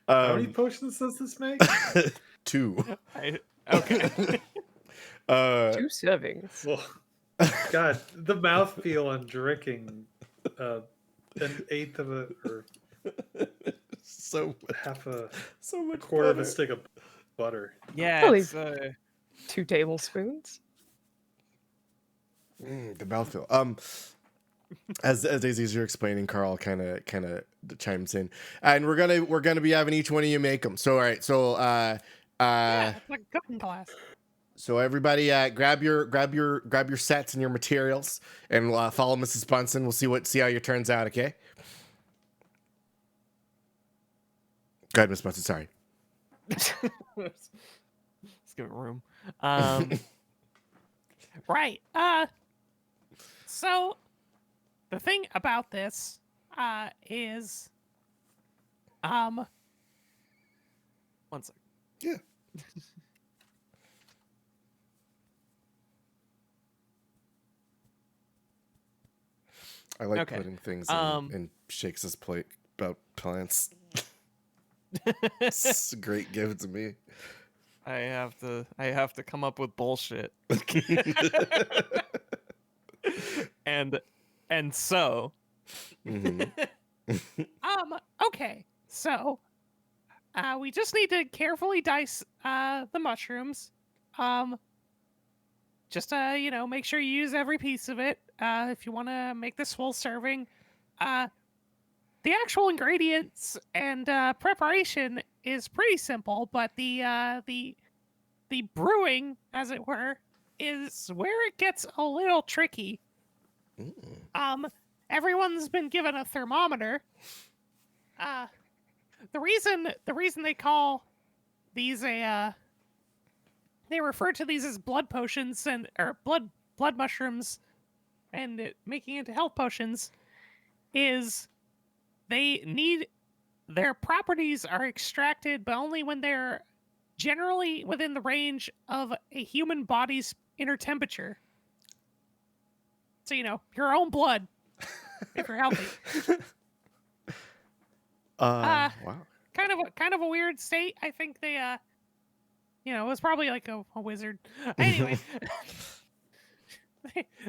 How many potions does this make? 2. Okay. 2 servings. Well, God, the mouthfeel on drinking an eighth of a or so half a much quarter of a butter. stick of butter. Yeah. Probably- It's, 2 tablespoons. The mouthfeel. As Daisy, as you're explaining, Carl kind of chimes in, and we're gonna be having each one of you make them. So all right, so Yeah, it's like a cooking class. so everybody, grab your sets and your materials, and follow Mrs. Bunsen. We'll see how your turns out. Okay. Go ahead, Miss Bunsen. Sorry. let's give it room. Right. So the thing about this is One sec. Yeah. I like Okay. putting things in Shakes' plate about plants. It's a great gift to me. I have to come up with bullshit. and so Mhm. okay. So we just need to carefully dice the mushrooms. Just make sure you use every piece of it. If you want to make this full serving, the actual ingredients and preparation is pretty simple, but the brewing, as it were, is where it gets a little tricky. Everyone's been given a thermometer. The reason they call these they refer to these as blood potions or blood mushrooms and making into health potions is their properties are extracted, but only when they're generally within the range of a human body's inner temperature. So, your own blood, if you're healthy. Wow. Kind of a weird state. I think they, it was probably like a wizard. Anyway,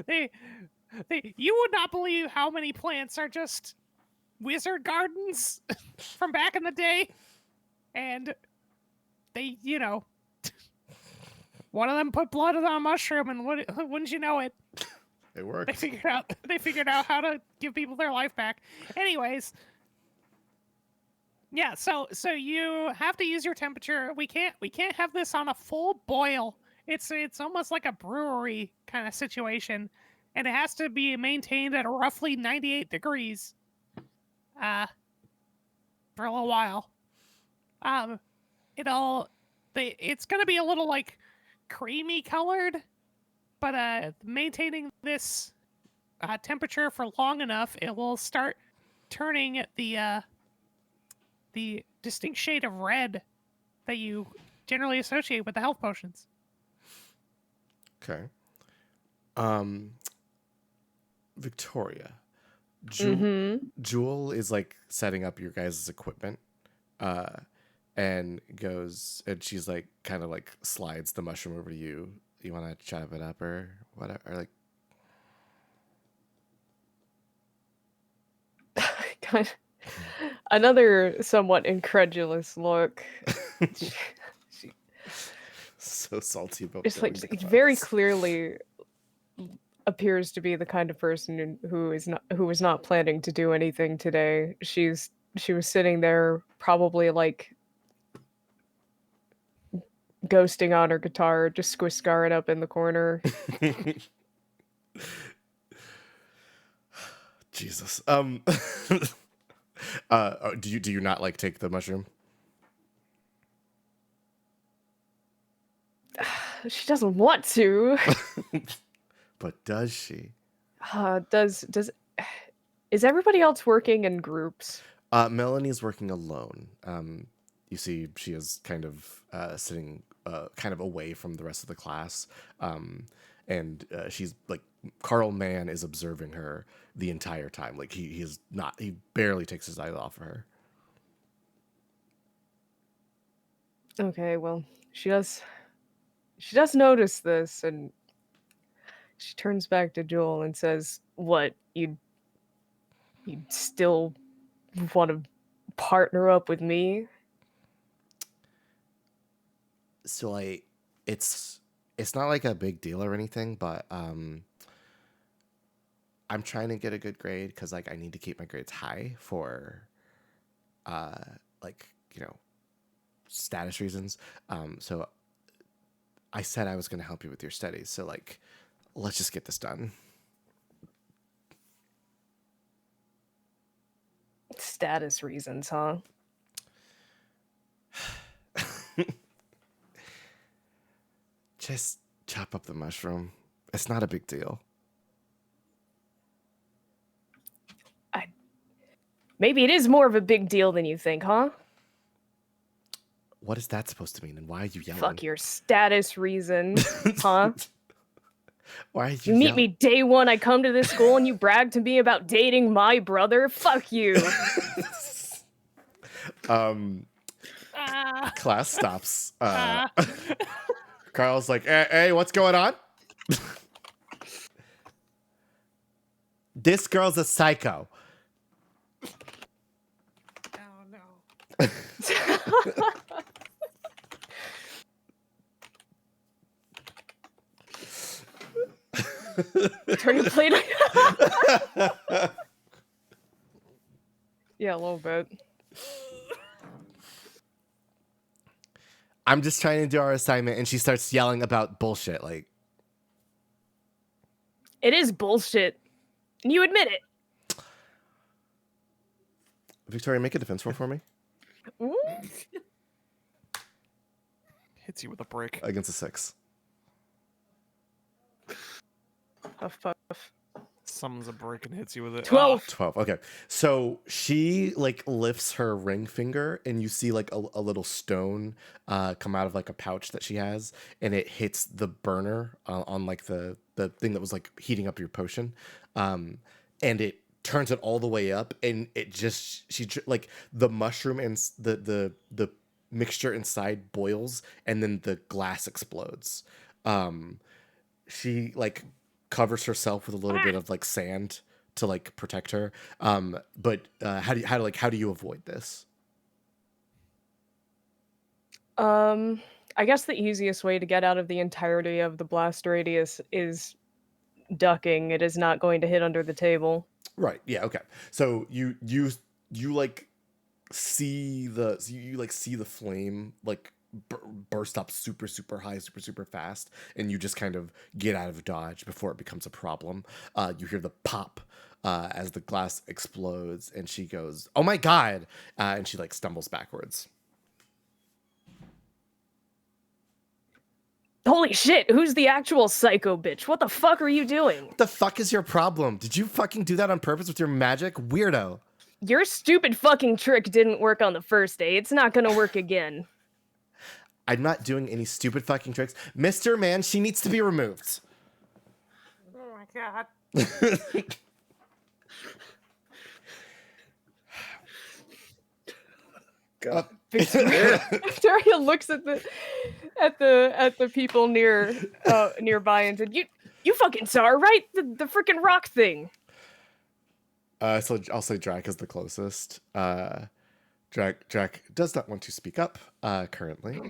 they, you would not believe how many plants are just wizard gardens from back in the day, and they, one of them put blood on a mushroom, and wouldn't you know it? It worked. They figured out how to give people their life back. Anyways, yeah. So you have to use your temperature. We can't have this on a full boil. It's almost like a brewery kind of situation, and it has to be maintained at roughly 98 degrees. For a little while. It's gonna be a little like creamy colored, but maintaining this temperature for long enough, it will start turning the distinct shade of red that you generally associate with the health potions. Okay. Victoria. Jewel is like setting up your guys' equipment, and she's like kind of like slides the mushroom over to you. You want to chop it up or whatever? Or like, kind of, another somewhat incredulous look. so salty about It's like going to very class. clearly appears to be the kind of person who was not planning to do anything today. She was sitting there probably like ghosting on her guitar, just squiscarring up in the corner. Jesus. Do you not like take the mushroom? She doesn't want to. But does she? Is everybody else working in groups? Melanie's working alone. You see, she is kind of sitting kind of away from the rest of the class, and she's like Carl Mann is observing her the entire time. Like he barely takes his eyes off of her. Okay, well, she does notice this, and she turns back to Joel and says, "What, you'd still want to partner up with me?" So it's not like a big deal or anything, but I'm trying to get a good grade because like I need to keep my grades high for status reasons. So I said I was going to help you with your studies. So like, let's just get this done. Status reasons, huh? Just chop up the mushroom. It's not a big deal. Maybe it is more of a big deal than you think, huh? What is that supposed to mean? And why are you yelling? Fuck your status reasons, huh? Why are You meet me day one, I come to this school and you brag to me about dating my brother? Fuck you. Class stops. Carl's like, hey, what's going on? This girl's a psycho. Oh no. Turning the plate. Yeah, a little bit. I'm just trying to do our assignment, and she starts yelling about bullshit. Like, It is bullshit. And you admit it. Victoria, make a defense roll for me Ooh. Hits you with a brick. against a 6. Huff puff. Summons a brick and hits you with it. 12. 12. Okay. So she like lifts her ring finger, and you see like a little stone come out of like a pouch that she has, and it hits the burner on like the thing that was like heating up your potion. And it turns it all the way up, and it just like the mushroom and the mixture inside boils, and then the glass explodes. She like covers herself with a little bit of like sand to like protect her. But how do you avoid this? I guess the easiest way to get out of the entirety of the blast radius is ducking. It is not going to hit under the table. Right. Yeah. Okay. So you like see the flame like burst up super high, super fast, and you just kind of get out of dodge before it becomes a problem. You hear the pop as the glass explodes, and she goes, "Oh my god!" And she like stumbles backwards. Holy shit, who's the actual psycho bitch? What the fuck are you doing? What the fuck is your problem? Did you fucking do that on purpose with your magic, weirdo? Your stupid fucking trick didn't work on the first day. It's not gonna work again. I'm not doing any stupid fucking tricks. Mr. Man, she needs to be removed. Oh my god. God. Victoria looks at the people nearby and said, "You fucking saw her, right? The freaking rock thing." So I'll say Drac is the closest. Drac does not want to speak up currently.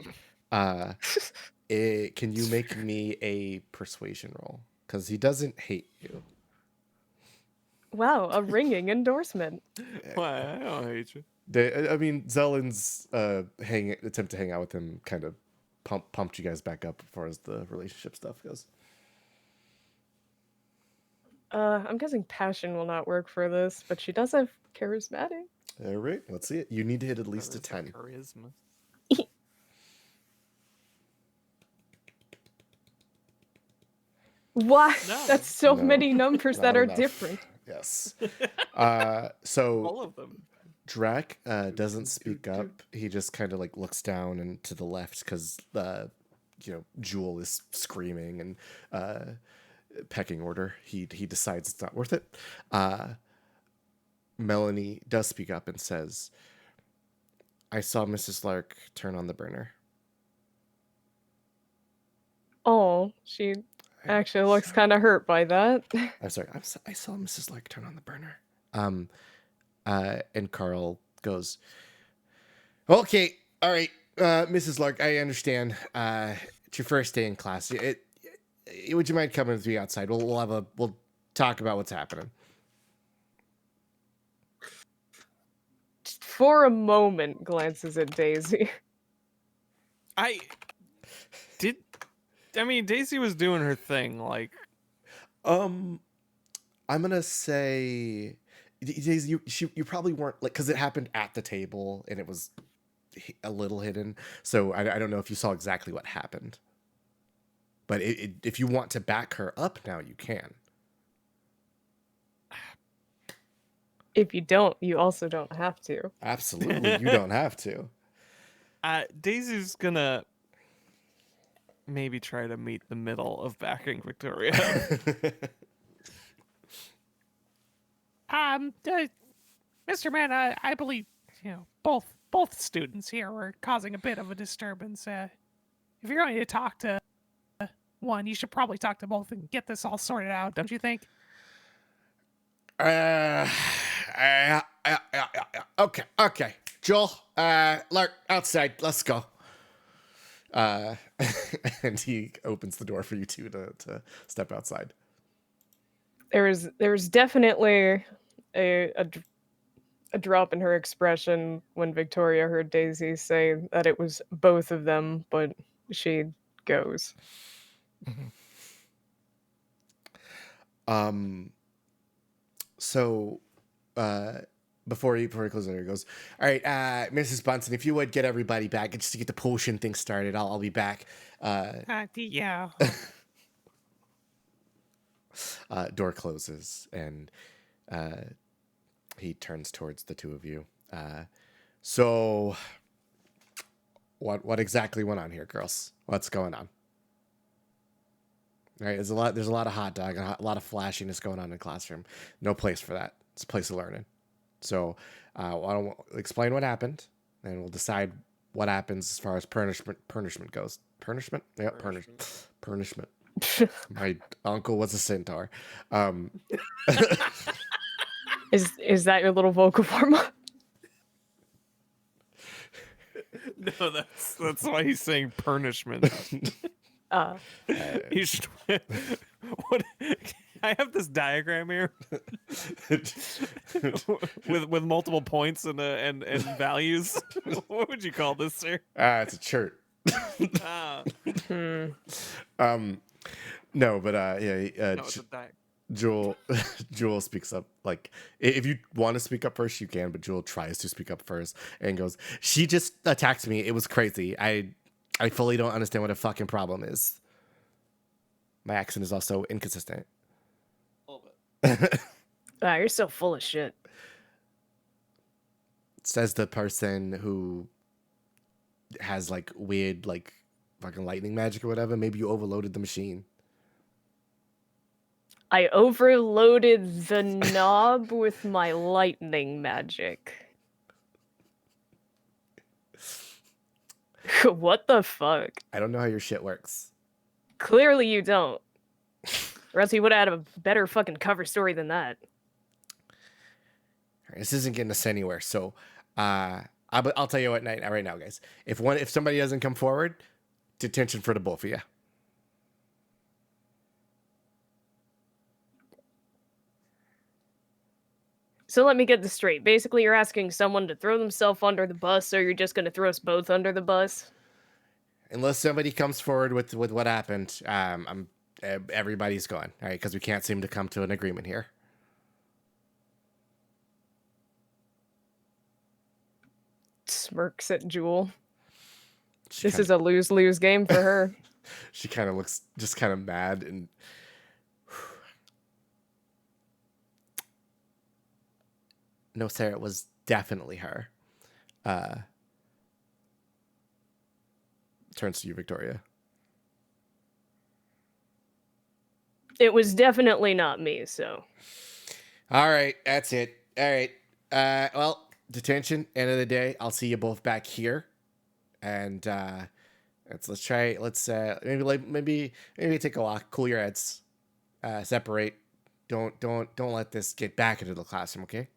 Can you make me a persuasion roll? Because he doesn't hate you. Wow, a ringing endorsement. Why? I don't hate you. I mean, Zellen's attempt to hang out with him kind of pumped you guys back up as far as the relationship stuff goes. I'm guessing passion will not work for this, but she does have charismatic. All right, let's see it. You need to hit at least a That is 10. Charisma. Why? No. That's so No, many numbers not that are enough. different. Yes. So All of them. Drac doesn't speak up. He just kind of like looks down and to the left because Jewel is screaming and pecking order. He decides it's not worth it. Melanie does speak up and says, "I saw Mrs. Lark turn on the burner." Oh, she actually looks Sorry. kind of hurt by that. I'm sorry. I saw Mrs. Lark turn on the burner. And Carl goes, "Okay, all right, Mrs. Lark, I understand. It's your first day in class. Would you mind coming with me outside? We'll talk about what's happening." Just for a moment, glances at Daisy. Daisy was doing her thing. Like, I'm gonna say, Daisy, you probably weren't like, because it happened at the table and it was a little hidden. So I don't know if you saw exactly what happened. But if you want to back her up now, you can. If you don't, you also don't have to. Absolutely, you don't have to. Daisy's gonna maybe try to meet the middle of backing Victoria. Mr. Man, I believe both students here were causing a bit of a disturbance. If you're going to talk to one, you should probably talk to both and get this all sorted out, don't you think? Okay. Joel, Lark, outside. Let's go. And he opens the door for you two to step outside. There was definitely a a drop in her expression when Victoria heard Daisy say that it was both of them, but she goes. So, before he closes it, he goes, "All right, Mrs. Bunsen, if you would get everybody back just to get the potion thing started, I'll be back." Yeah. Door closes, and he turns towards the two of you. So, what exactly went on here, girls? What's going on? All right, there's a lot of hot dog and a lot of flashiness going on in the classroom. No place for that. It's a place of learning. So, why don't explain what happened, and we'll decide what happens as far as punishment goes. Punishment? Yeah, punishment. My uncle was a centaur. Is that your little vocal form? No, that's why he's saying punishment. You should. What? I have this diagram here with multiple points and values. What would you call this, sir? It's a chart. Ah, No, but no, it's a diagram. Jewel speaks up. Like, if you want to speak up first, you can, but Jewel tries to speak up first and goes, "She just attacked me. It was crazy. I fully don't understand what a fucking problem is." My accent is also inconsistent. A little bit. You're so full of shit. Says the person who has like weird like fucking lightning magic or whatever. Maybe you overloaded the machine. I overloaded the knob with my lightning magic. What the fuck? I don't know how your shit works. Clearly you don't. Or else you would have had a better fucking cover story than that. This isn't getting us anywhere. So, I'll tell you what right now, guys. If somebody doesn't come forward, detention for the both of you. So let me get this straight. Basically, you're asking someone to throw themselves under the bus, or you're just going to throw us both under the bus? Unless somebody comes forward with what happened, everybody's gone. All right, because we can't seem to come to an agreement here. Smirks at Jewel. She This kinda- is a lose-lose game for her. She kind of looks just kind of mad and. No, Sarah, it was definitely her. Turns to you, Victoria. It was definitely not me, so. All right, that's it. All right. Well, detention. End of the day, I'll see you both back here, and let's try. Let's maybe take a walk, cool your heads, separate. Don't let this get back into the classroom, okay?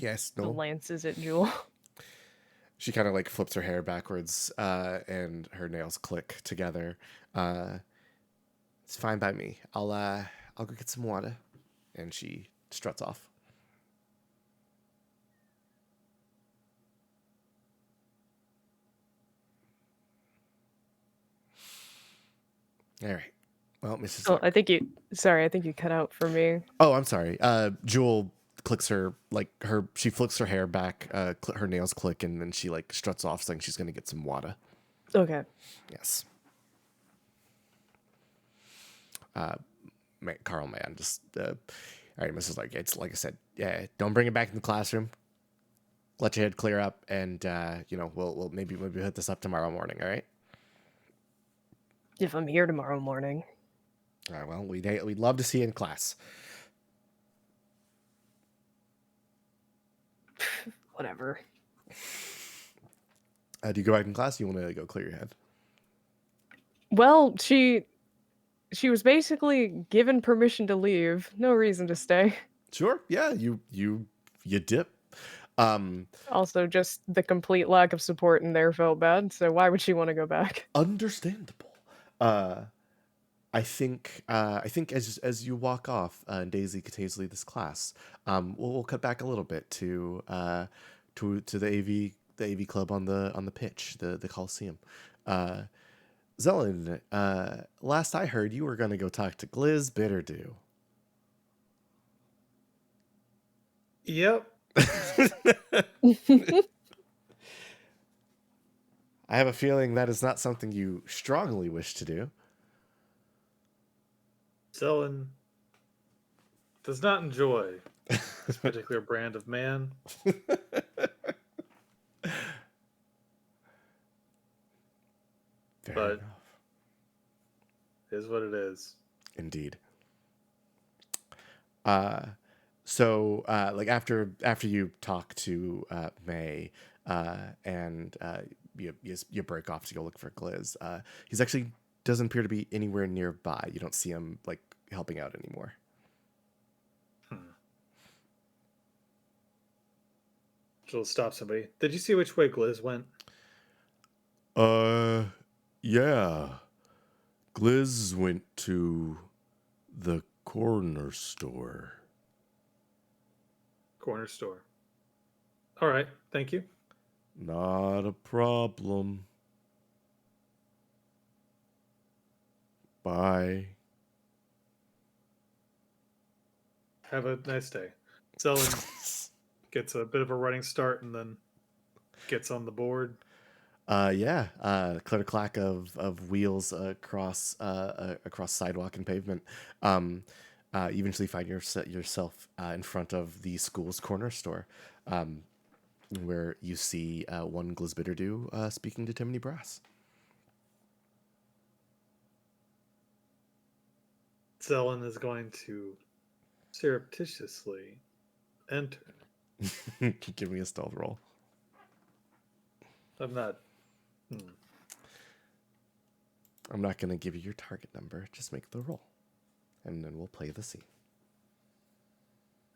Yes. No. Glances at Jewel. She kind of like flips her hair backwards, and her nails click together. It's fine by me. I'll go get some water, and she struts off. All right. Well, Mrs. Oh, I think you cut out for me. Oh, I'm sorry. Jewel clicks her she flicks her hair back, her nails click, and then she like struts off saying she's gonna get some water. Okay. Yes. Carl, man, just all right, Mrs. Lark. It's like I said, yeah. Don't bring it back in the classroom. Let your head clear up, and we'll maybe hit this up tomorrow morning. All right. If I'm here tomorrow morning. All right. Well, we'd love to see you in class. Whatever. Do you go back in class? Or you want to go clear your head? Well, she was basically given permission to leave. No reason to stay. Sure. Yeah. You dip. Also, just the complete lack of support in there felt bad. So why would she want to go back? Understandable. I think as you walk off, and Daisy continues to lead this class, we'll cut back a little bit to the AV club on the pitch, the Coliseum. Uh, Zelen, last I heard, you were gonna go talk to Gliz Bitterdew. Yep. I have a feeling that is not something you strongly wish to do. Zelen does not enjoy this particular brand of man. Fair But- enough. It is what it is. Indeed. So like after you talk to May, and you break off to go look for Gliz, he's actually doesn't appear to be anywhere nearby. You don't see him like helping out anymore. She'll stop somebody. Did you see which way Gliz went? Yeah. Gliz went to the corner store. Corner store. All right. Thank you. Not a problem. Bye. Have a nice day. Zelen gets a bit of a running start and then gets on the board. Clitter clack of wheels across sidewalk and pavement. You eventually find yourself in front of the school's corner store, where you see one Gliz Bitterdew speaking to Timony Brass. Zelen is going to surreptitiously enter. Give me a stealth roll. I'm not. I'm not going to give you your target number. Just make the roll, and then we'll play the scene.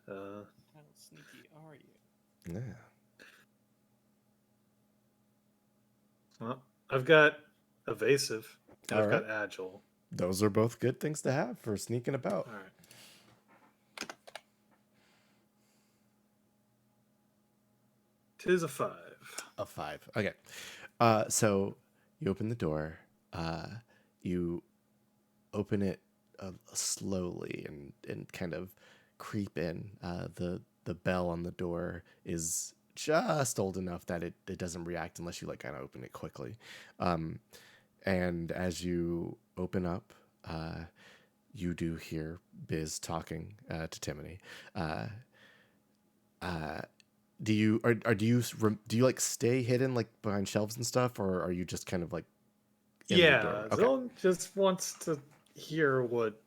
How sneaky are you? Yeah. Well, I've got evasive. And All I've right. got agile. Those are both good things to have for sneaking about. All right. Tis a 5. A 5. Okay. So you open the door. You open it slowly and kind of creep in. The bell on the door is just old enough that it doesn't react unless you like kind of open it quickly. And as you open up, you do hear Biz talking to Timony. Do you like stay hidden like behind shelves and stuff, or are you just kind of like in the Yeah, door? Okay. Zelen just wants to hear what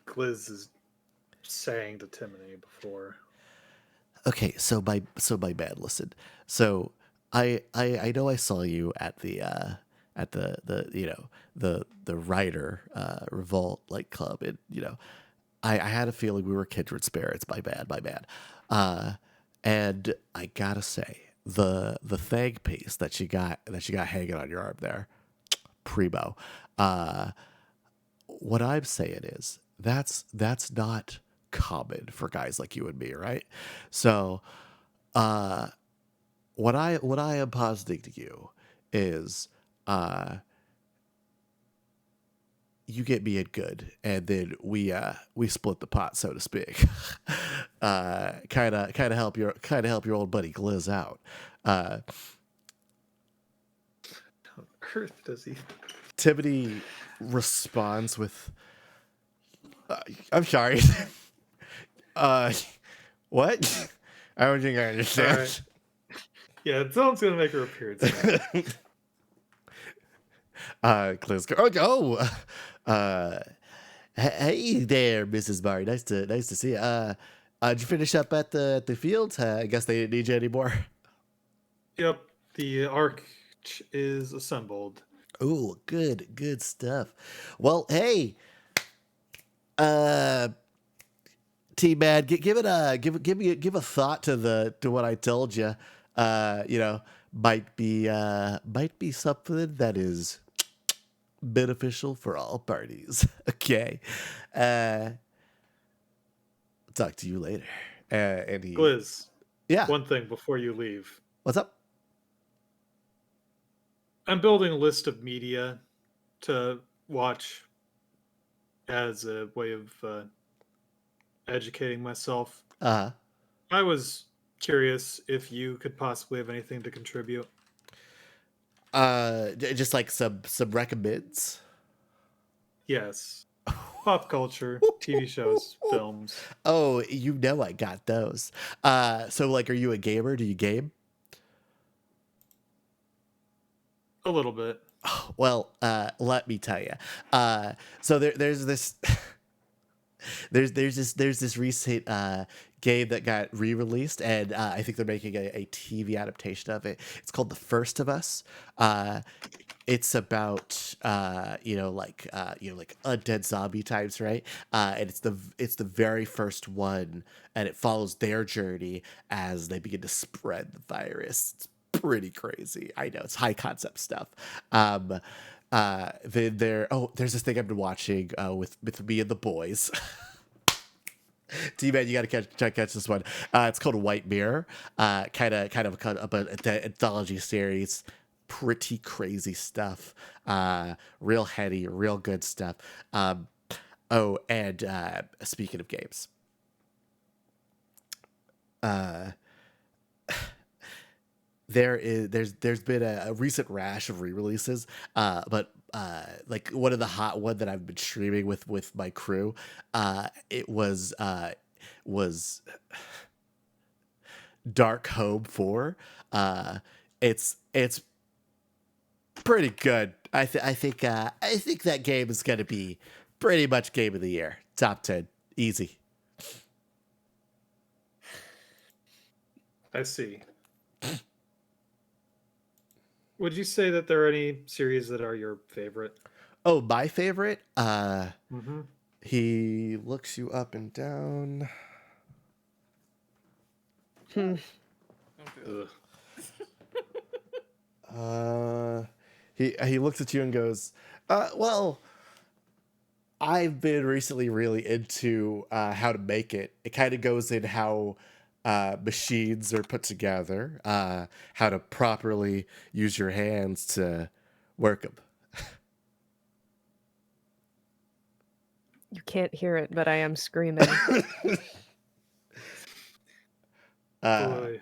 Gliz is saying to Timony before. Okay, so my bad. Listen, so I know I saw you at the writer revolt like club. And I had a feeling we were kindred spirits. My bad. And I gotta say, the thang piece that you got hanging on your arm there, primo. What I'm saying is that's not common for guys like you and me, right? So, what I am positing to you is, you get me in good, and then we split the pot, so to speak. Kind of help your old buddy Gliz out. On earth does he? Timony responds with, "I'm sorry. What? I don't think I understand." All right. Yeah, Zelen's gonna make her appearance. Gliz, hey there, Mrs. Barry. Nice to see you. Did you finish up at the field? I guess they didn't need you anymore. Yep, the arc is assembled. Ooh, good stuff. Well, hey, T-Man, give a thought to what I told you. Might be something that is beneficial for all parties. Okay. Uh, talk to you later. And he, Gliz, yeah. one thing before you leave. What's up? I'm building a list of media to watch as a way of educating myself. Uh, I was curious if you could possibly have anything to contribute. just like some recommends. Yes. Pop culture, TV shows, films. Oh, you know I got those. So like, are you a gamer? Do you game? A little bit. Well, let me tell you. So there's this there's this recent game that got re-released, and I think they're making a TV adaptation of it. It's called The First of Us. It's about like undead zombie types, right? And it's the very first one, and it follows their journey as they begin to spread the virus. It's pretty crazy. I know it's high concept stuff. There's this thing I've been watching with me and the boys. T-Man, you gotta catch this one. It's called White Mirror. Kind of an anthology series. Pretty crazy stuff. Real heady, real good stuff. And speaking of games, there's been a recent rash of re-releases, but like one that I've been streaming with my crew, it was Dark Home 4. It's pretty good. I think that game is gonna be pretty much game of the year, top 10, easy. I see. Would you say that there are any series that are your favorite? Oh, my favorite. Mm-hmm. He looks you up and down. Ugh. He looks at you and goes, well, I've been recently really into how to make it. It kind of goes in how machines are put together, how to properly use your hands to work them. You can't hear it, but I am screaming. Boy.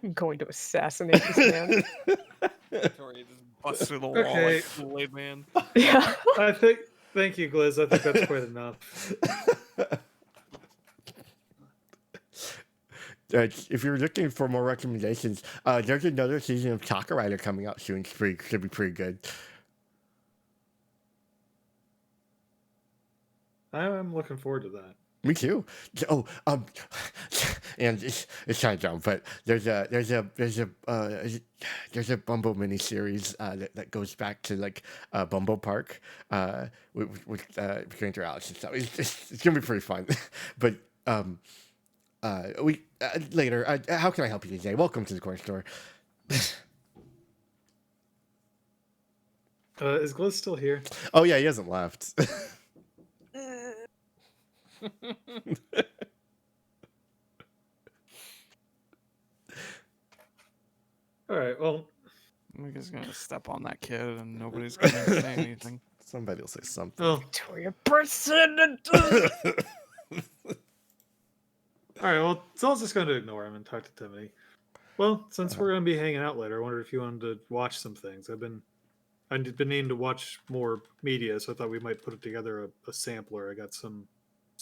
I'm going to assassinate this man. Victoria just busts through the wall Okay. like Kool-Aid Man. Yeah. Thank you, Gliz. I think that's quite enough. If you're looking for more recommendations, there's another season of Chakra Rider coming out soon. Should be pretty good. I'm looking forward to that. Me too. Oh, and it's kind of dumb, but there's a Bumble miniseries that goes back to like Bumble Park with Stranger Alex and stuff. It's gonna be pretty fun. But we later. How can I help you today? Welcome to the corner store. Is Gliz still here? Oh yeah, he hasn't left. All right. Well, I'm just gonna step on that kid and nobody's gonna say anything. Somebody will say something. well, Victoria President. all right. Well, Zell's just going to ignore him and talk to Timothy. Well, since we're going to be hanging out later, I wonder if you wanted to watch some things. I've been needing to watch more media, so I thought we might put together a sampler. I got some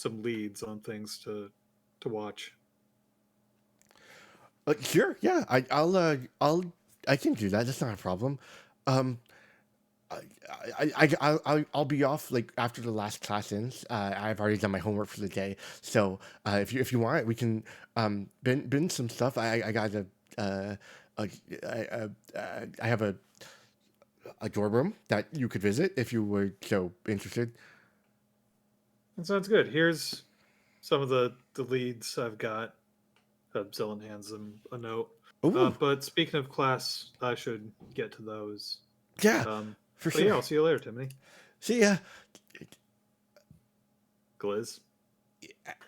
leads on things to watch. Sure, yeah. I can do that. That's not a problem. I'll be off like after the last class ends. I've already done my homework for the day, so if you want, we can bin some stuff. I got I have a dorm room that you could visit if you were so interested. That sounds good. Here's some of the leads I've got. Zellen hands him a note. Ooh, But speaking of class, I should get to those. yeah, for But yeah, sure. I'll see you later, Timothy. See ya. Gliz.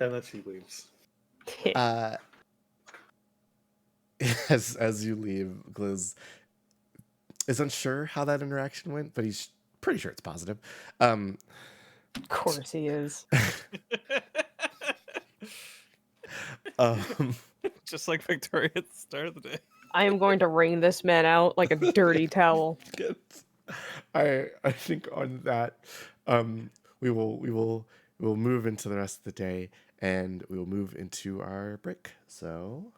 And then she leaves. Uh, as you leave, Gliz is unsure how that interaction went, but he's pretty sure it's positive. Of course he is. Um, Just like Victoria at the start of the day. I am going to wring this man out like a dirty towel. good. I think on that, we will move into the rest of the day, and we will move into our break. So